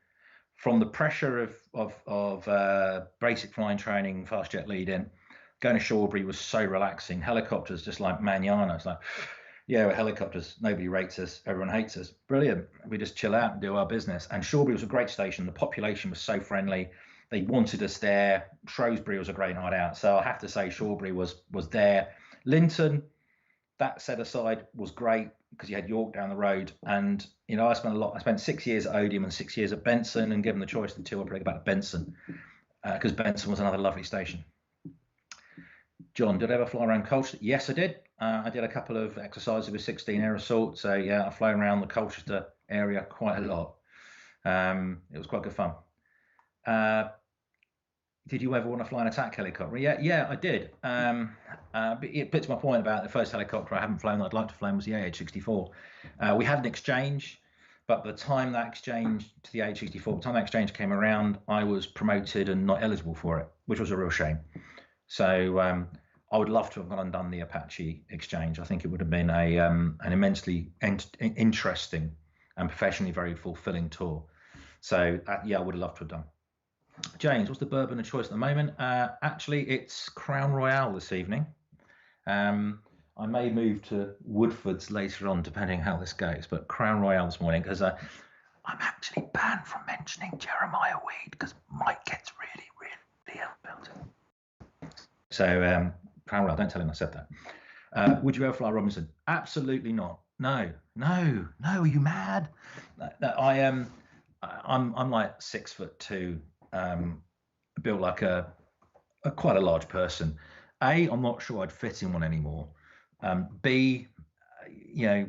From the pressure of basic flying training, fast jet lead-in, going to Shawbury was so relaxing. Helicopters, just like manana. It's like, yeah, we're helicopters. Nobody rates us. Everyone hates us. Brilliant. We just chill out and do our business. And Shawbury was a great station. The population was so friendly. They wanted us there. Shrewsbury was a great night out. So I have to say Shawbury was there. Linton, that set aside, was great because you had York down the road. And, you know, I spent 6 years at Odium and 6 years at Benson, and given the choice of the two, I'll probably go back to Benson because Benson was another lovely station. John, did I ever fly around Colchester? Yes, I did. I did a couple of exercises with 16 Air Assault. So, yeah, I've flown around the Colchester area quite a lot. It was quite good fun. Did you ever want to fly an attack helicopter? Yeah, I did. But it puts my point about the first helicopter I haven't flown that I'd like to fly was the AH-64. We had an exchange, but by the time that exchange to the AH-64, by the time that exchange came around, I was promoted and not eligible for it, which was a real shame. So I would love to have gone and done the Apache exchange. I think it would have been an immensely interesting and professionally very fulfilling tour. So yeah, I would have loved to have done. James, what's the bourbon of choice at the moment? Actually, it's Crown Royal this evening. I may move to Woodford's later on, depending how this goes. But Crown Royal this morning, because I'm actually banned from mentioning Jeremiah Weed because Mike gets really, really ill about it. So Crown Royal, don't tell him I said that. Would you ever fly Robinson? Absolutely not. No. Are you mad? I'm like 6'2". Built like a quite a large person. A, I'm not sure I'd fit in one anymore. B, you know,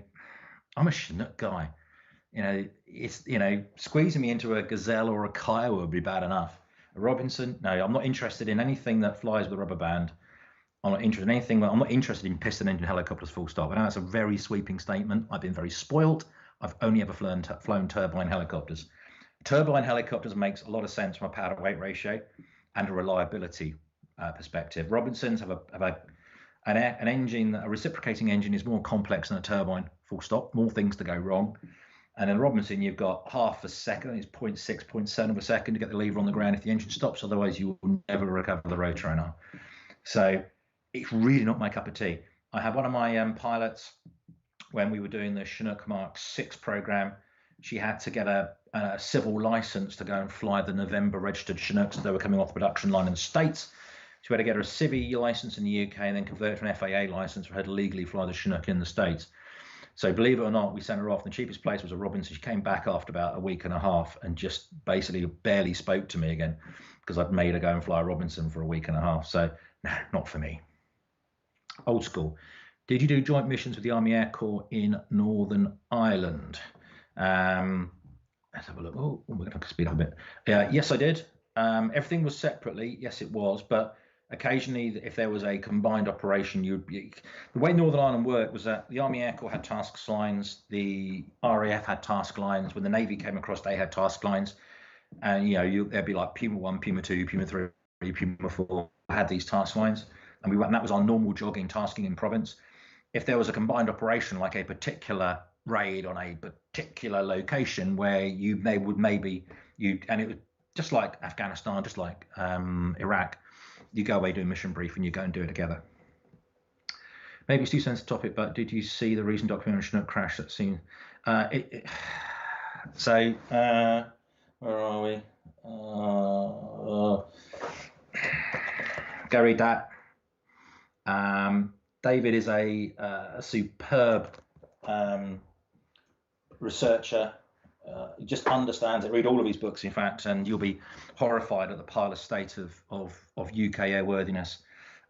I'm a Chinook guy. You know, squeezing me into a Gazelle or a Kiowa would be bad enough. A Robinson, no, I'm not interested in anything that flies with a rubber band. I'm not interested in piston engine helicopters, full stop. I know that's a very sweeping statement. I've been very spoilt. I've only ever flown turbine helicopters. Turbine helicopters makes a lot of sense from a power to weight ratio and a reliability perspective. Robinsons have an engine, a reciprocating engine is more complex than a turbine, full stop, more things to go wrong. And in Robinson, you've got half a second, it's 0.6, 0.7 of a second to get the lever on the ground if the engine stops, otherwise you will never recover the rotor arm. So it's really not my cup of tea. I had one of my pilots when we were doing the Chinook Mark 6 program. She had to get a civil license to go and fly the November registered Chinooks. They were coming off the production line in the States. She had to get her a Civi license in the UK and then convert it to an FAA license for her to legally fly the Chinook in the States. So believe it or not, we sent her off. The cheapest place was a Robinson. She came back after about a week and a half and just basically barely spoke to me again because I'd made her go and fly a Robinson for a week and a half. So no, not for me. Old school. Did you do joint missions with the Army Air Corps in Northern Ireland? Let's have a look. Oh, we're going to speed up a bit. Yes, I did. Everything was separately. Yes, it was. But occasionally, if there was a combined operation, the way Northern Ireland worked was that the Army Air Corps had task lines, the RAF had task lines. When the Navy came across, they had task lines. And, there'd be like Puma 1, Puma 2, Puma 3, Puma 4 had these task lines. And that was our normal jogging, tasking in province. If there was a combined operation, like a particular raid on a particular location where and it was just like Afghanistan, just like Iraq, you go away, do a mission brief, and you go and do it together. Maybe it's too sensitive topic, but did you see the recent documentary on Chinook crash that seemed So, where are we? Gary Dat. David is a superb researcher. He just understands it. Read all of his books, in fact, and you'll be horrified at the parlous state of UK airworthiness.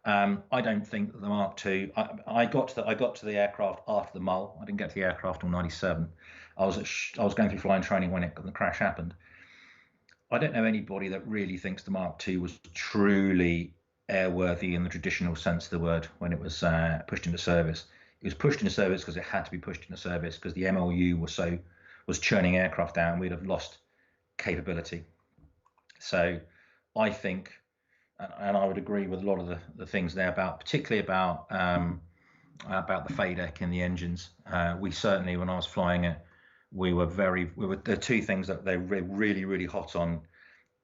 I don't think that the Mark II. I got to the aircraft after the Mull. I didn't get to the aircraft till '97. I was going through flying training when the crash happened. I don't know anybody that really thinks the Mark II was truly airworthy in the traditional sense of the word when it was pushed into service. It was pushed into service because it had to be pushed into service because the MLU was churning aircraft out and we'd have lost capability. So I think, and I would agree with a lot of the things there particularly about the FADEC in the engines. We certainly, when I was flying it, the two things that they were really hot on: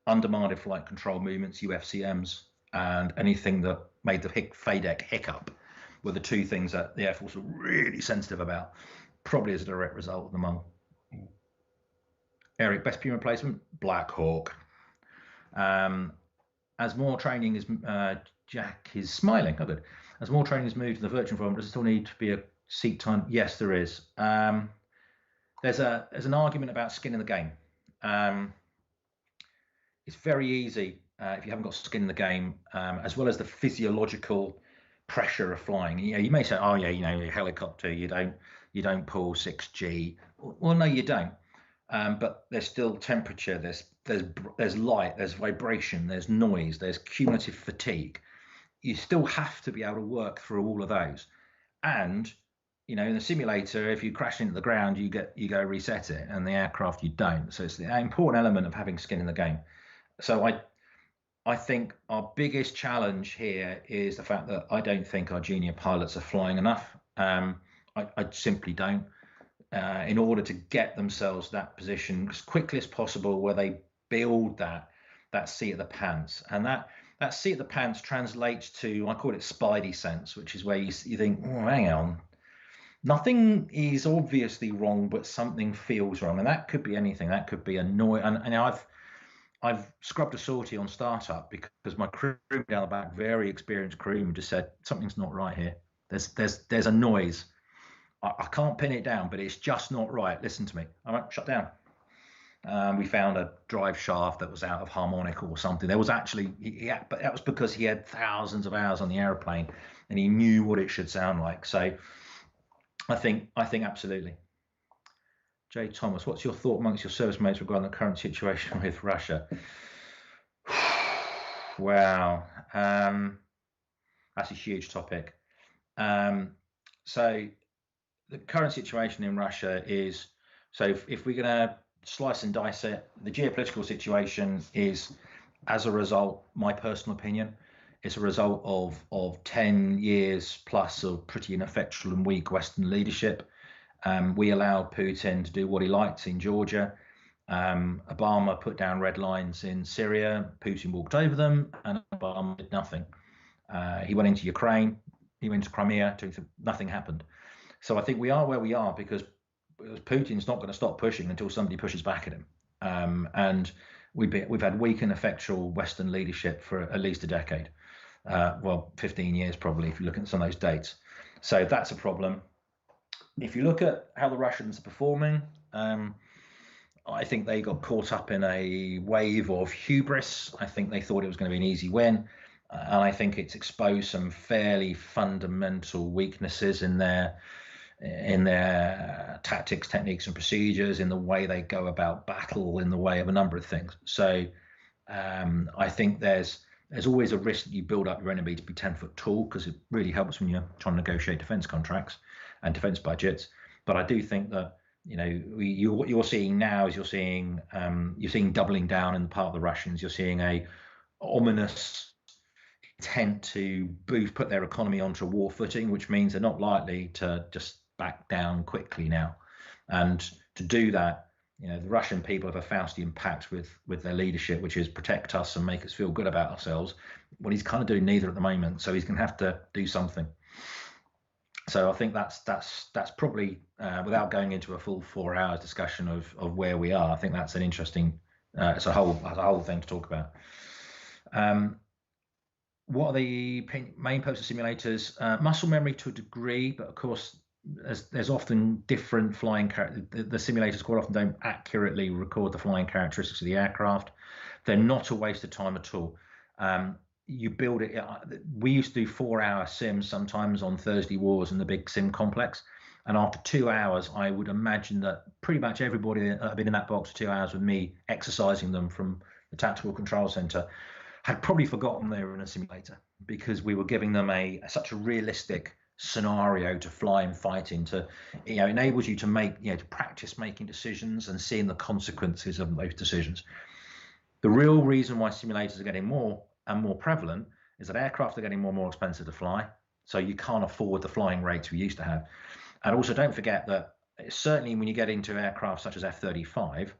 undemanded flight control movements, UFCMs, and anything that made the FADEC hiccup were the two things that the Air Force were really sensitive about, probably as a direct result of the Mull. Eric, best Puma replacement? Black Hawk. As more training is, Jack is smiling. Oh, good. As more training is moved to the virtual environment, does it still need to be a seat time? Yes, there is. There's an argument about skin in the game. It's very easy if you haven't got skin in the game, as well as the physiological pressure of flying. You may say, oh yeah, a helicopter, you don't pull 6G. Well, no, you don't. But there's still temperature, there's light, there's vibration, there's noise, there's cumulative fatigue. You still have to be able to work through all of those. And in the simulator, if you crash into the ground, you go reset it, and the aircraft you don't. So it's the important element of having skin in the game. So I think our biggest challenge here is the fact that I don't think our junior pilots are flying enough. I simply don't. In order to get themselves that position as quickly as possible, where they build that seat of the pants, and that seat of the pants translates to, I call it spidey sense, which is where you think, oh, hang on, nothing is obviously wrong, but something feels wrong, and that could be anything. That could be a noise. And I've scrubbed a sortie on startup because my crew down the back, very experienced crew, just said something's not right here. There's a noise. I can't pin it down, but it's just not right. Listen to me. I went, shut down. We found a drive shaft that was out of harmonic or something. There was actually, but that was because he had thousands of hours on the airplane and he knew what it should sound like. So I think absolutely. Jay Thomas, what's your thought amongst your service mates regarding the current situation with Russia? Wow, that's a huge topic. So the current situation in Russia is, so if we're going to slice and dice it, the geopolitical situation is, as a result, my personal opinion, it's a result of 10 years plus of pretty ineffectual and weak Western leadership. We allowed Putin to do what he liked in Georgia. Obama put down red lines in Syria. Putin walked over them, and Obama did nothing. He went into Ukraine. He went to Crimea. Nothing happened. So I think we are where we are because Putin's not going to stop pushing until somebody pushes back at him. And we've had weak and ineffectual Western leadership for at least a decade. 15 years probably, if you look at some of those dates. So that's a problem. If you look at how the Russians are performing, I think they got caught up in a wave of hubris. I think they thought it was going to be an easy win. And I think it's exposed some fairly fundamental weaknesses in their tactics, techniques, and procedures, in the way they go about battle, in the way of a number of things. So I think there's always a risk that you build up your enemy to be 10-foot tall, because it really helps when you're trying to negotiate defense contracts and defense budgets. But I do think that what you're seeing now is you're seeing doubling down in the part of the Russians. You're seeing a ominous intent to put their economy onto a war footing, which means they're not likely to just back down quickly now. And to do that, the Russian people have a Faustian pact with their leadership, which is protect us and make us feel good about ourselves. Well, he's kind of doing neither at the moment, so he's going to have to do something. So I think that's probably without going into a full 4 hours discussion of where we are. I think that's an interesting. It's a whole thing to talk about. What are the main purpose of simulators? Muscle memory to a degree, but of course, there's often different flying characteristics. The simulators quite often don't accurately record the flying characteristics of the aircraft. They're not a waste of time at all. You build it. We used to do 4-hour sims sometimes on Thursday Wars in the big sim complex. And after 2 hours, I would imagine that pretty much everybody that had been in that box for 2 hours with me exercising them from the tactical control center had probably forgotten they were in a simulator, because we were giving them such a realistic scenario to fly and fight into. Enables you to make, to practice making decisions and seeing the consequences of those decisions. The real reason why simulators are getting more and more prevalent is that aircraft are getting more and more expensive to fly, so you can't afford the flying rates we used to have. And also, don't forget that certainly when you get into aircraft such as F-35,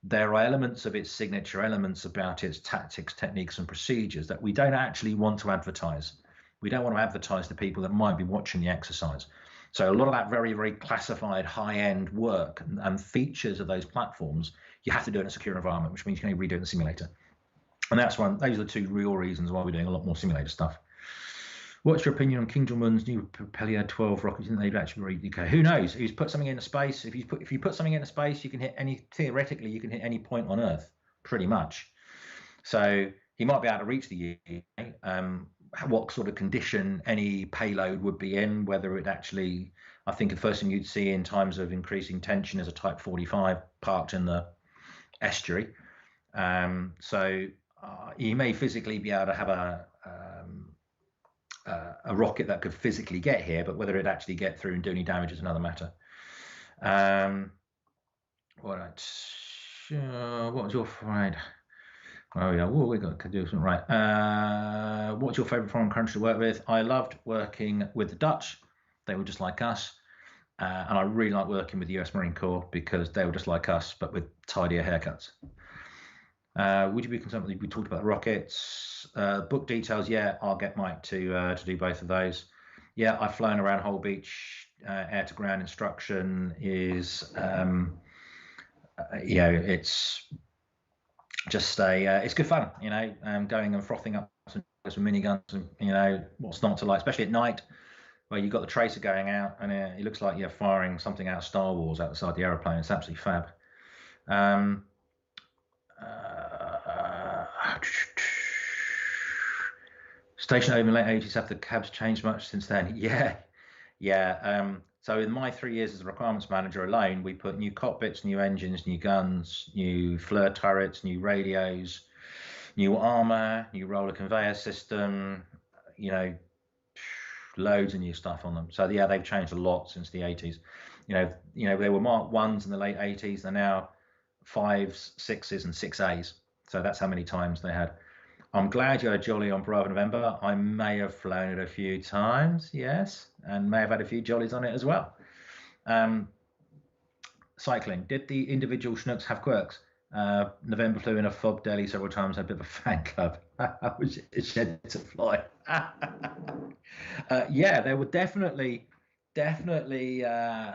there are elements of its signature, elements about its tactics, techniques, and procedures that we don't actually want to advertise. We don't want to advertise to people that might be watching the exercise. So a lot of that very, very classified high-end work and features of those platforms, you have to do it in a secure environment, which means you can only redo it in the simulator. And those are the two real reasons why we're doing a lot more simulator stuff. What's your opinion on Kim Jong-un's new Propellier 12 rockets? Didn't they actually read? Okay, who knows? He's put something into space. If you put something into space, you can hit theoretically, you can hit any point on Earth, pretty much. So he might be able to reach the UK. What sort of condition any payload would be in, whether it actually, I think the first thing you'd see in times of increasing tension is a Type 45 parked in the estuary. So you may physically be able to have a rocket that could physically get here, but whether it actually get through and do any damage is another matter. What was your friend? Oh yeah, we got to do something right. What's your favorite foreign country to work with? I loved working with the Dutch. They were just like us. And I really like working with the US Marine Corps because they were just like us, but with tidier haircuts. Would you be concerned with, we talked about rockets, book details? Yeah, I'll get Mike to do both of those. Yeah, I've flown around Whole Beach. Air to ground instruction is, it's just it's good fun, going and frothing up some miniguns and, what's not to like, especially at night where you've got the tracer going out and it looks like you're firing something out of Star Wars outside the aeroplane. It's absolutely fab. Station over in the late 80s, have the cabs changed much since then? Yeah. So in my 3 years as a requirements manager alone, we put new cockpits, new engines, new guns, new FLIR turrets, new radios, new armor, new roller conveyor system, loads of new stuff on them. So yeah, they've changed a lot since the 80s. They were Mark 1s in the late 80s. They're now 5s, 6s, and 6As. So that's how many times they had. I'm glad you had a jolly on Bravo November. I may have flown it a few times, yes, and may have had a few jollies on it as well. Cycling. Did the individual Chinooks have quirks? November flew in a fob Delhi several times, had a bit of a fan club. I was shed to fly. Yeah, there were definitely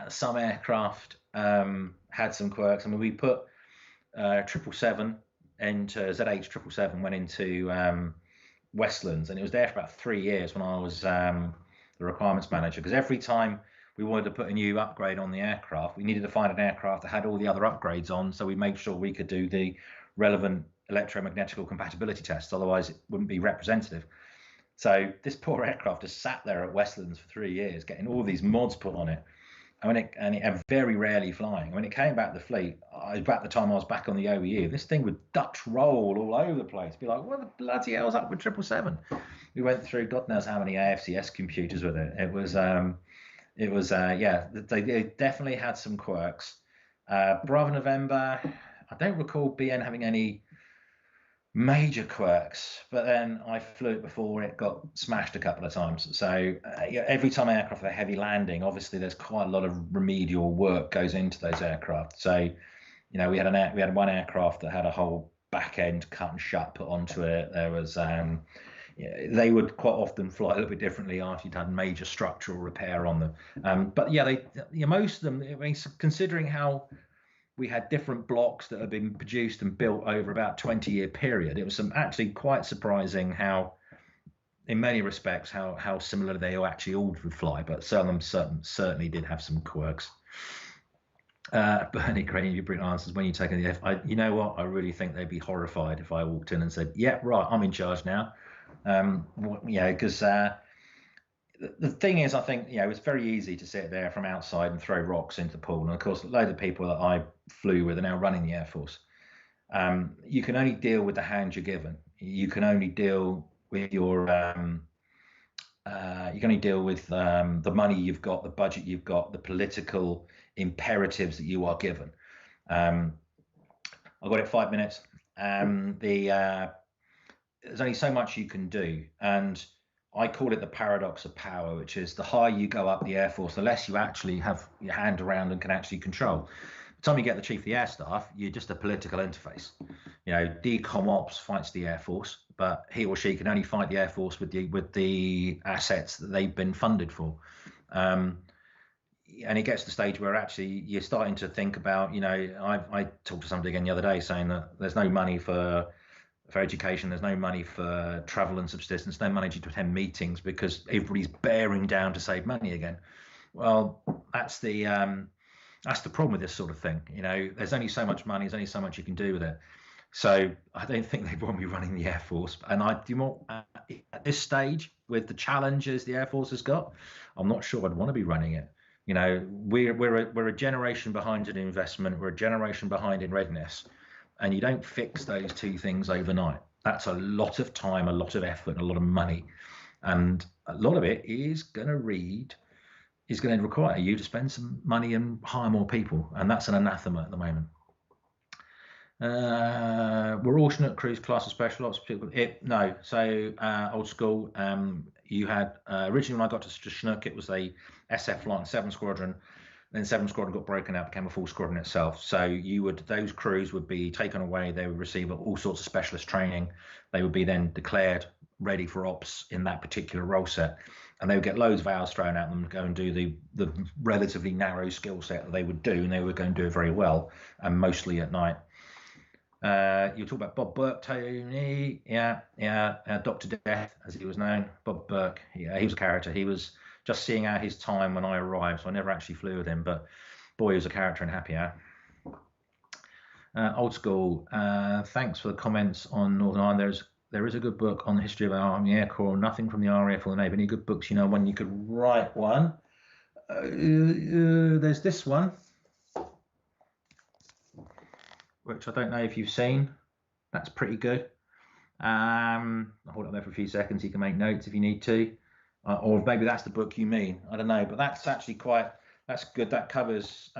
some aircraft had some quirks. I mean, we put 777 into ZH 777 went into Westlands, and it was there for about 3 years when I was the requirements manager, because every time we wanted to put a new upgrade on the aircraft, we needed to find an aircraft that had all the other upgrades on, so we made sure we could do the relevant electromagnetical compatibility tests, otherwise it wouldn't be representative. So this poor aircraft just sat there at Westlands for 3 years getting all these mods put on it. And very rarely flying. When it came back to the fleet, about the time I was back on the OEU, this thing would Dutch roll all over the place. Be like, what the bloody hell's up with 777? We went through God knows how many AFCS computers with it. It was yeah, they definitely had some quirks. Bravo November, I don't recall BN having any major quirks, but then I flew it before it got smashed a couple of times. So every time an aircraft had a heavy landing, obviously there's quite a lot of remedial work goes into those aircraft. So we had one aircraft that had a whole back end cut and shut put onto it. There was they would quite often fly a little bit differently after you'd had major structural repair on them. But yeah, most of them, I mean, considering how we had different blocks that had been produced and built over about 20-year period, it was actually quite surprising how, in many respects, how similar they actually all would fly. But some of them certainly did have some quirks. Bernie Crane, you bring answers when you take the F. You know what? I really think they'd be horrified if I walked in and said, "Yeah, right, I'm in charge now." Because the thing is, I think it's very easy to sit there from outside and throw rocks into the pool. And of course, a load of people that I flew with are now running the Air Force. You can only deal with the hand you're given. You can only deal with your you can only deal with the money you've got, the budget you've got, the political imperatives that you are given. I've got it 5 minutes. There's only so much you can do, and I call it the paradox of power, which is the higher you go up the Air Force, the less you actually have your hand around and can actually control. By the time you get the Chief of the Air Staff, you're just a political interface. DCOM Ops fights the Air Force, but he or she can only fight the Air Force with the assets that they've been funded for. And it gets to the stage where actually you're starting to think about, I talked to somebody again the other day saying that there's no money for education, there's no money for travel and subsistence, no money to attend meetings because everybody's bearing down to save money again. Well, that's the problem with this sort of thing. There's only so much money, there's only so much you can do with it. So I don't think they want me running the Air Force. And I do more at this stage with the challenges the Air Force has got. I'm not sure I'd want to be running it. We're a generation behind in investment. We're a generation behind in readiness. And you don't fix those two things overnight. That's a lot of time, a lot of effort, and a lot of money. And a lot of it is going to require you to spend some money and hire more people. And that's an anathema at the moment. Were all Chinook crews class of special ops? No. So old school. You had originally when I got to Chinook, it was a SF Flight 7 Squadron. Then 7 Squadron got broken out, became a full squadron itself. So those crews would be taken away. They would receive all sorts of specialist training. They would be then declared ready for ops in that particular role set, and they would get loads of hours thrown at them to go and do the relatively narrow skill set that they would do, and they were going to do it very well, and mostly at night. You talk about Bob Burke, Tony, Dr. Death, as he was known. Bob Burke, he was a character. He was just seeing out his time when I arrived, so I never actually flew with him, but boy, he was a character in Happy Hour. Old school, thanks for the comments on Northern Ireland. There is a good book on the history of our Army Air Corps, nothing from the RAF or the Navy. Any good books, when you could write one? There's this one, which I don't know if you've seen. That's pretty good. I'll hold it there for a few seconds. You can make notes if you need to. Or maybe that's the book you mean. I don't know, but that's actually that's good. That covers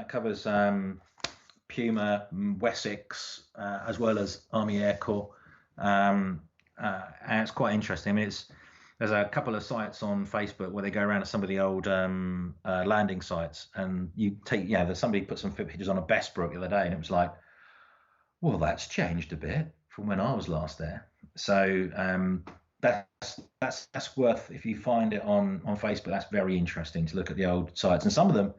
Puma, Wessex, as well as Army Air Corps, and it's quite interesting. I mean, there's a couple of sites on Facebook where they go around to some of the old landing sites, and you take there's somebody put some pictures on a Bestbrook the other day, and it was like, well, that's changed a bit from when I was last there. So that's worth, if you find it on Facebook, that's very interesting to look at the old sites, and some of them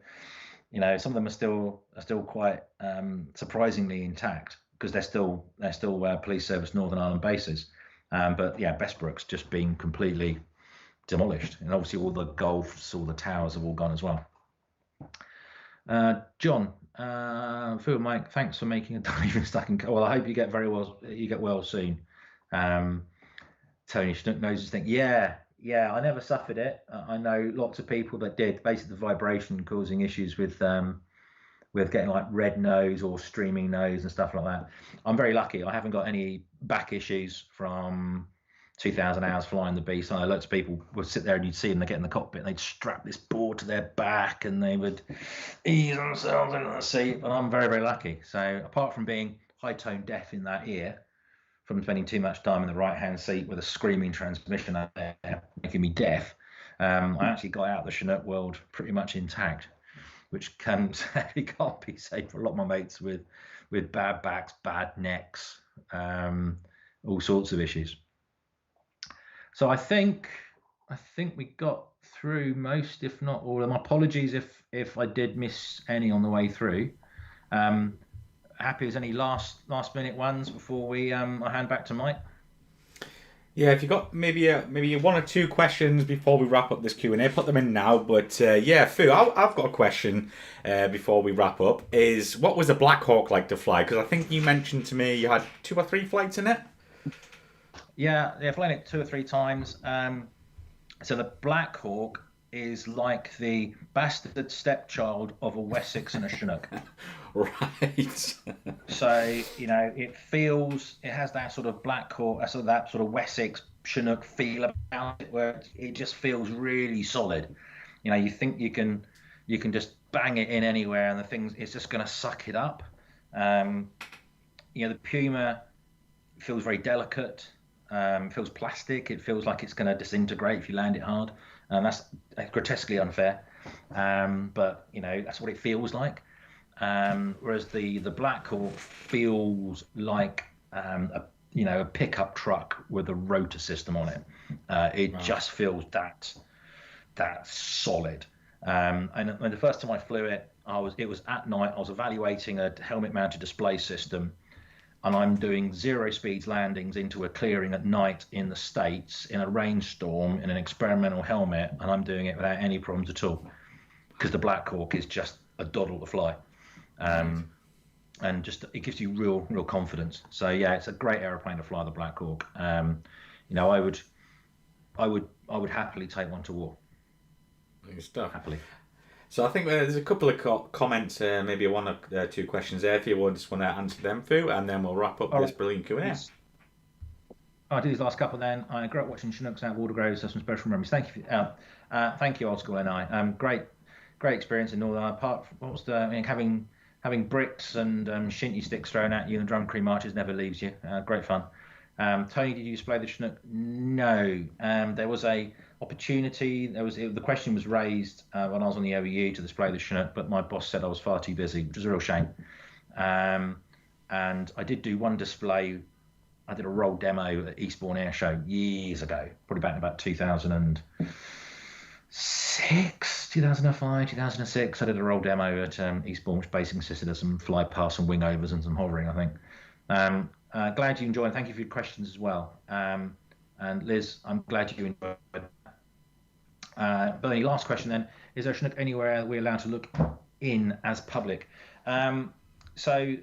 are still quite surprisingly intact because they're still police service Northern Ireland bases, but yeah, Bestbrook's just been completely demolished, and obviously all the golfs, all the towers have all gone as well. John, Phil, Mike, thanks for making a diving stuck in. Well, I hope you get well soon. Tony Chinook knows his thing. Yeah, I never suffered it. I know lots of people that did. Basically, the vibration causing issues with getting like red nose or streaming nose and stuff like that. I'm very lucky. I haven't got any back issues from 2,000 hours flying the beast. I know lots of people would sit there and you'd see them, they get in the cockpit and they'd strap this board to their back and they would ease themselves into the seat. But I'm very, very lucky. So apart from being high tone deaf in that ear, from spending too much time in the right-hand seat with a screaming transmission out there, making me deaf, I actually got out of the Chinook world pretty much intact, which sadly can't be said for a lot of my mates with bad backs, bad necks, all sorts of issues. So I think we got through most, if not all of them. Apologies if I did miss any on the way through. Um, Happy as any last minute ones before we I hand back to Mike. Yeah, if you got maybe one or two questions before we wrap up this Q&A, put them in now. But yeah, Fu, I've got a question before we wrap up. Is what was the Black Hawk like to fly? Because I think you mentioned to me you had 2 or 3 flights in it. Yeah, flown it 2 or 3 times. So the Black Hawk is like the bastard stepchild of a Wessex and a Chinook. Right. So it has that sort of Black Hawk, that sort of Wessex Chinook feel about it, where it just feels really solid. You think you can just bang it in anywhere, and the thing it's just going to suck it up. The Puma feels very delicate. Feels plastic. It feels like it's going to disintegrate if you land it hard. That's grotesquely unfair, but that's what it feels like. Whereas the Black Hawk feels like a pickup truck with a rotor system on it. It just feels that solid. And the first time I flew it, it was at night. I was evaluating a helmet-mounted display system, and I'm doing 0 speeds landings into a clearing at night in the States in a rainstorm in an experimental helmet, and I'm doing it without any problems at all, because the Black Hawk is just a doddle to fly. And just it gives you real confidence. So yeah, it's a great aeroplane to fly, the Black Hawk. I would happily take one to war. Good stuff. Happily. So I think there's a couple of comments, maybe one or two questions there. If you just want to answer them, Fu, and then we'll wrap up this brilliant Q&A. Yes. I'll do these last couple then. I grew up watching Chinooks out of Aldergrove, so some special memories. Thank you, thank you, Old School NI. Great experience in Northern Ireland. What was having bricks and shinty sticks thrown at you and the drum crew marches never leaves you. Great fun. Tony, did you display the Chinook? No. There was a opportunity. The question was raised when I was on the OEU to display the Chinook, but my boss said I was far too busy, which was a real shame. And I did do one display. I did a roll demo at Eastbourne Air Show years ago, probably back in about 2006, 2005, 2006. I did a roll demo at Eastbourne, which basically consisted of some fly past and wing overs and some hovering, I think. Glad you enjoyed, and thank you for your questions as well. And Liz, I'm glad you enjoyed. But the last question then, is there a Chinook anywhere we're allowed to look in as public? So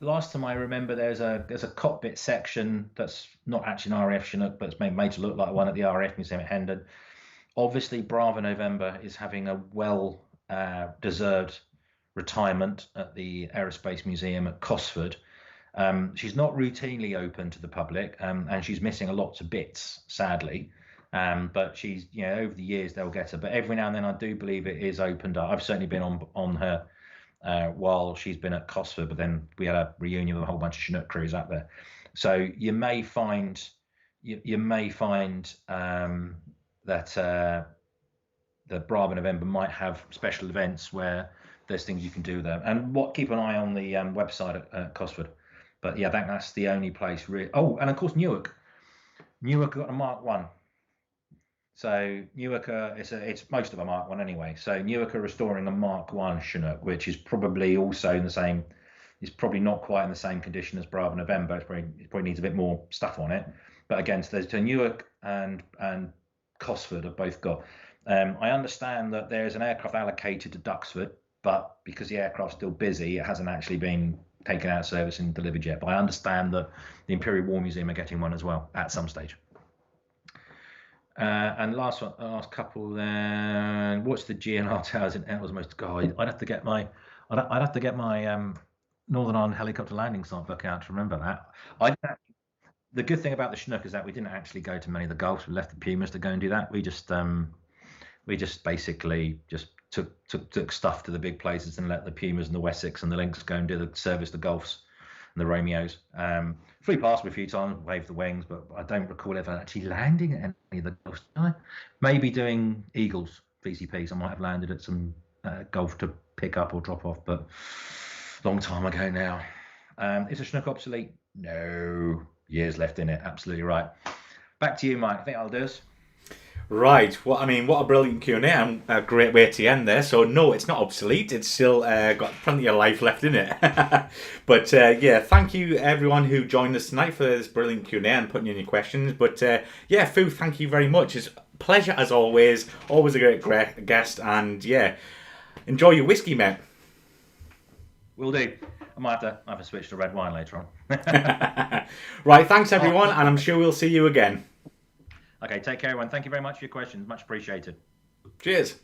last time I remember, there's a cockpit section that's not actually an RAF Chinook, but it's made to look like one at the RAF Museum at Hendon. Obviously, Bravo November is having a well-deserved retirement at the Aerospace Museum at Cosford. She's not routinely open to the public, and she's missing a lot of bits, sadly. But she's, over the years they'll get her. But every now and then I do believe it is opened up. I've certainly been on her while she's been at Cosford, but then we had a reunion with a whole bunch of Chinook crews up there. So you may find that the Bravo November might have special events where there's things you can do there. And keep an eye on the website at Cosford. But yeah, that's the only place really. Oh, and of course Newark. Newark got a Mark 1. So Newark, it's most of a Mark 1 anyway. So Newark are restoring a Mark 1 Chinook, which is probably also in the same. It's probably not quite in the same condition as Bravo November. It probably needs a bit more stuff on it. But again, so Newark and Cosford have both got. I understand that there's an aircraft allocated to Duxford, but because the aircraft's still busy, it hasn't actually been taken out of service and delivered yet. But I understand that the Imperial War Museum are getting one as well at some stage. And last couple then. What's the GNR towers in Ellesmere? God, I'd have to get my Northern Ireland helicopter landing site book out to remember that. The good thing about the Chinook is that we didn't actually go to many of the Gulfs. We left the Pumas to go and do that. We just basically took stuff to the big places and let the Pumas and the Wessex and the Lynx go and do the service the Gulfs and the Romeos. Flew past me a few times, waved the wings, but I don't recall ever actually landing at any of the Gulfs. Maybe doing Eagles VCPs. I might have landed at some Gulf to pick up or drop off, but long time ago now. Is the Chinook obsolete? No. Years left in it. Absolutely right. Back to you, Mike. I think I'll do us. Right. Well, I mean, what a brilliant Q&A and a great way to end there. So, no, it's not obsolete. It's still got plenty of life left in it. But, yeah, thank you, everyone who joined us tonight for this brilliant Q&A and putting in your questions. But, yeah, Fu, thank you very much. It's a pleasure as always. Always a great guest. And, yeah, enjoy your whiskey, mate. Will do. I might have to switch to red wine later on. Right, thanks, everyone. And I'm sure we'll see you again. Okay, take care, everyone. Thank you very much for your questions. Much appreciated. Cheers.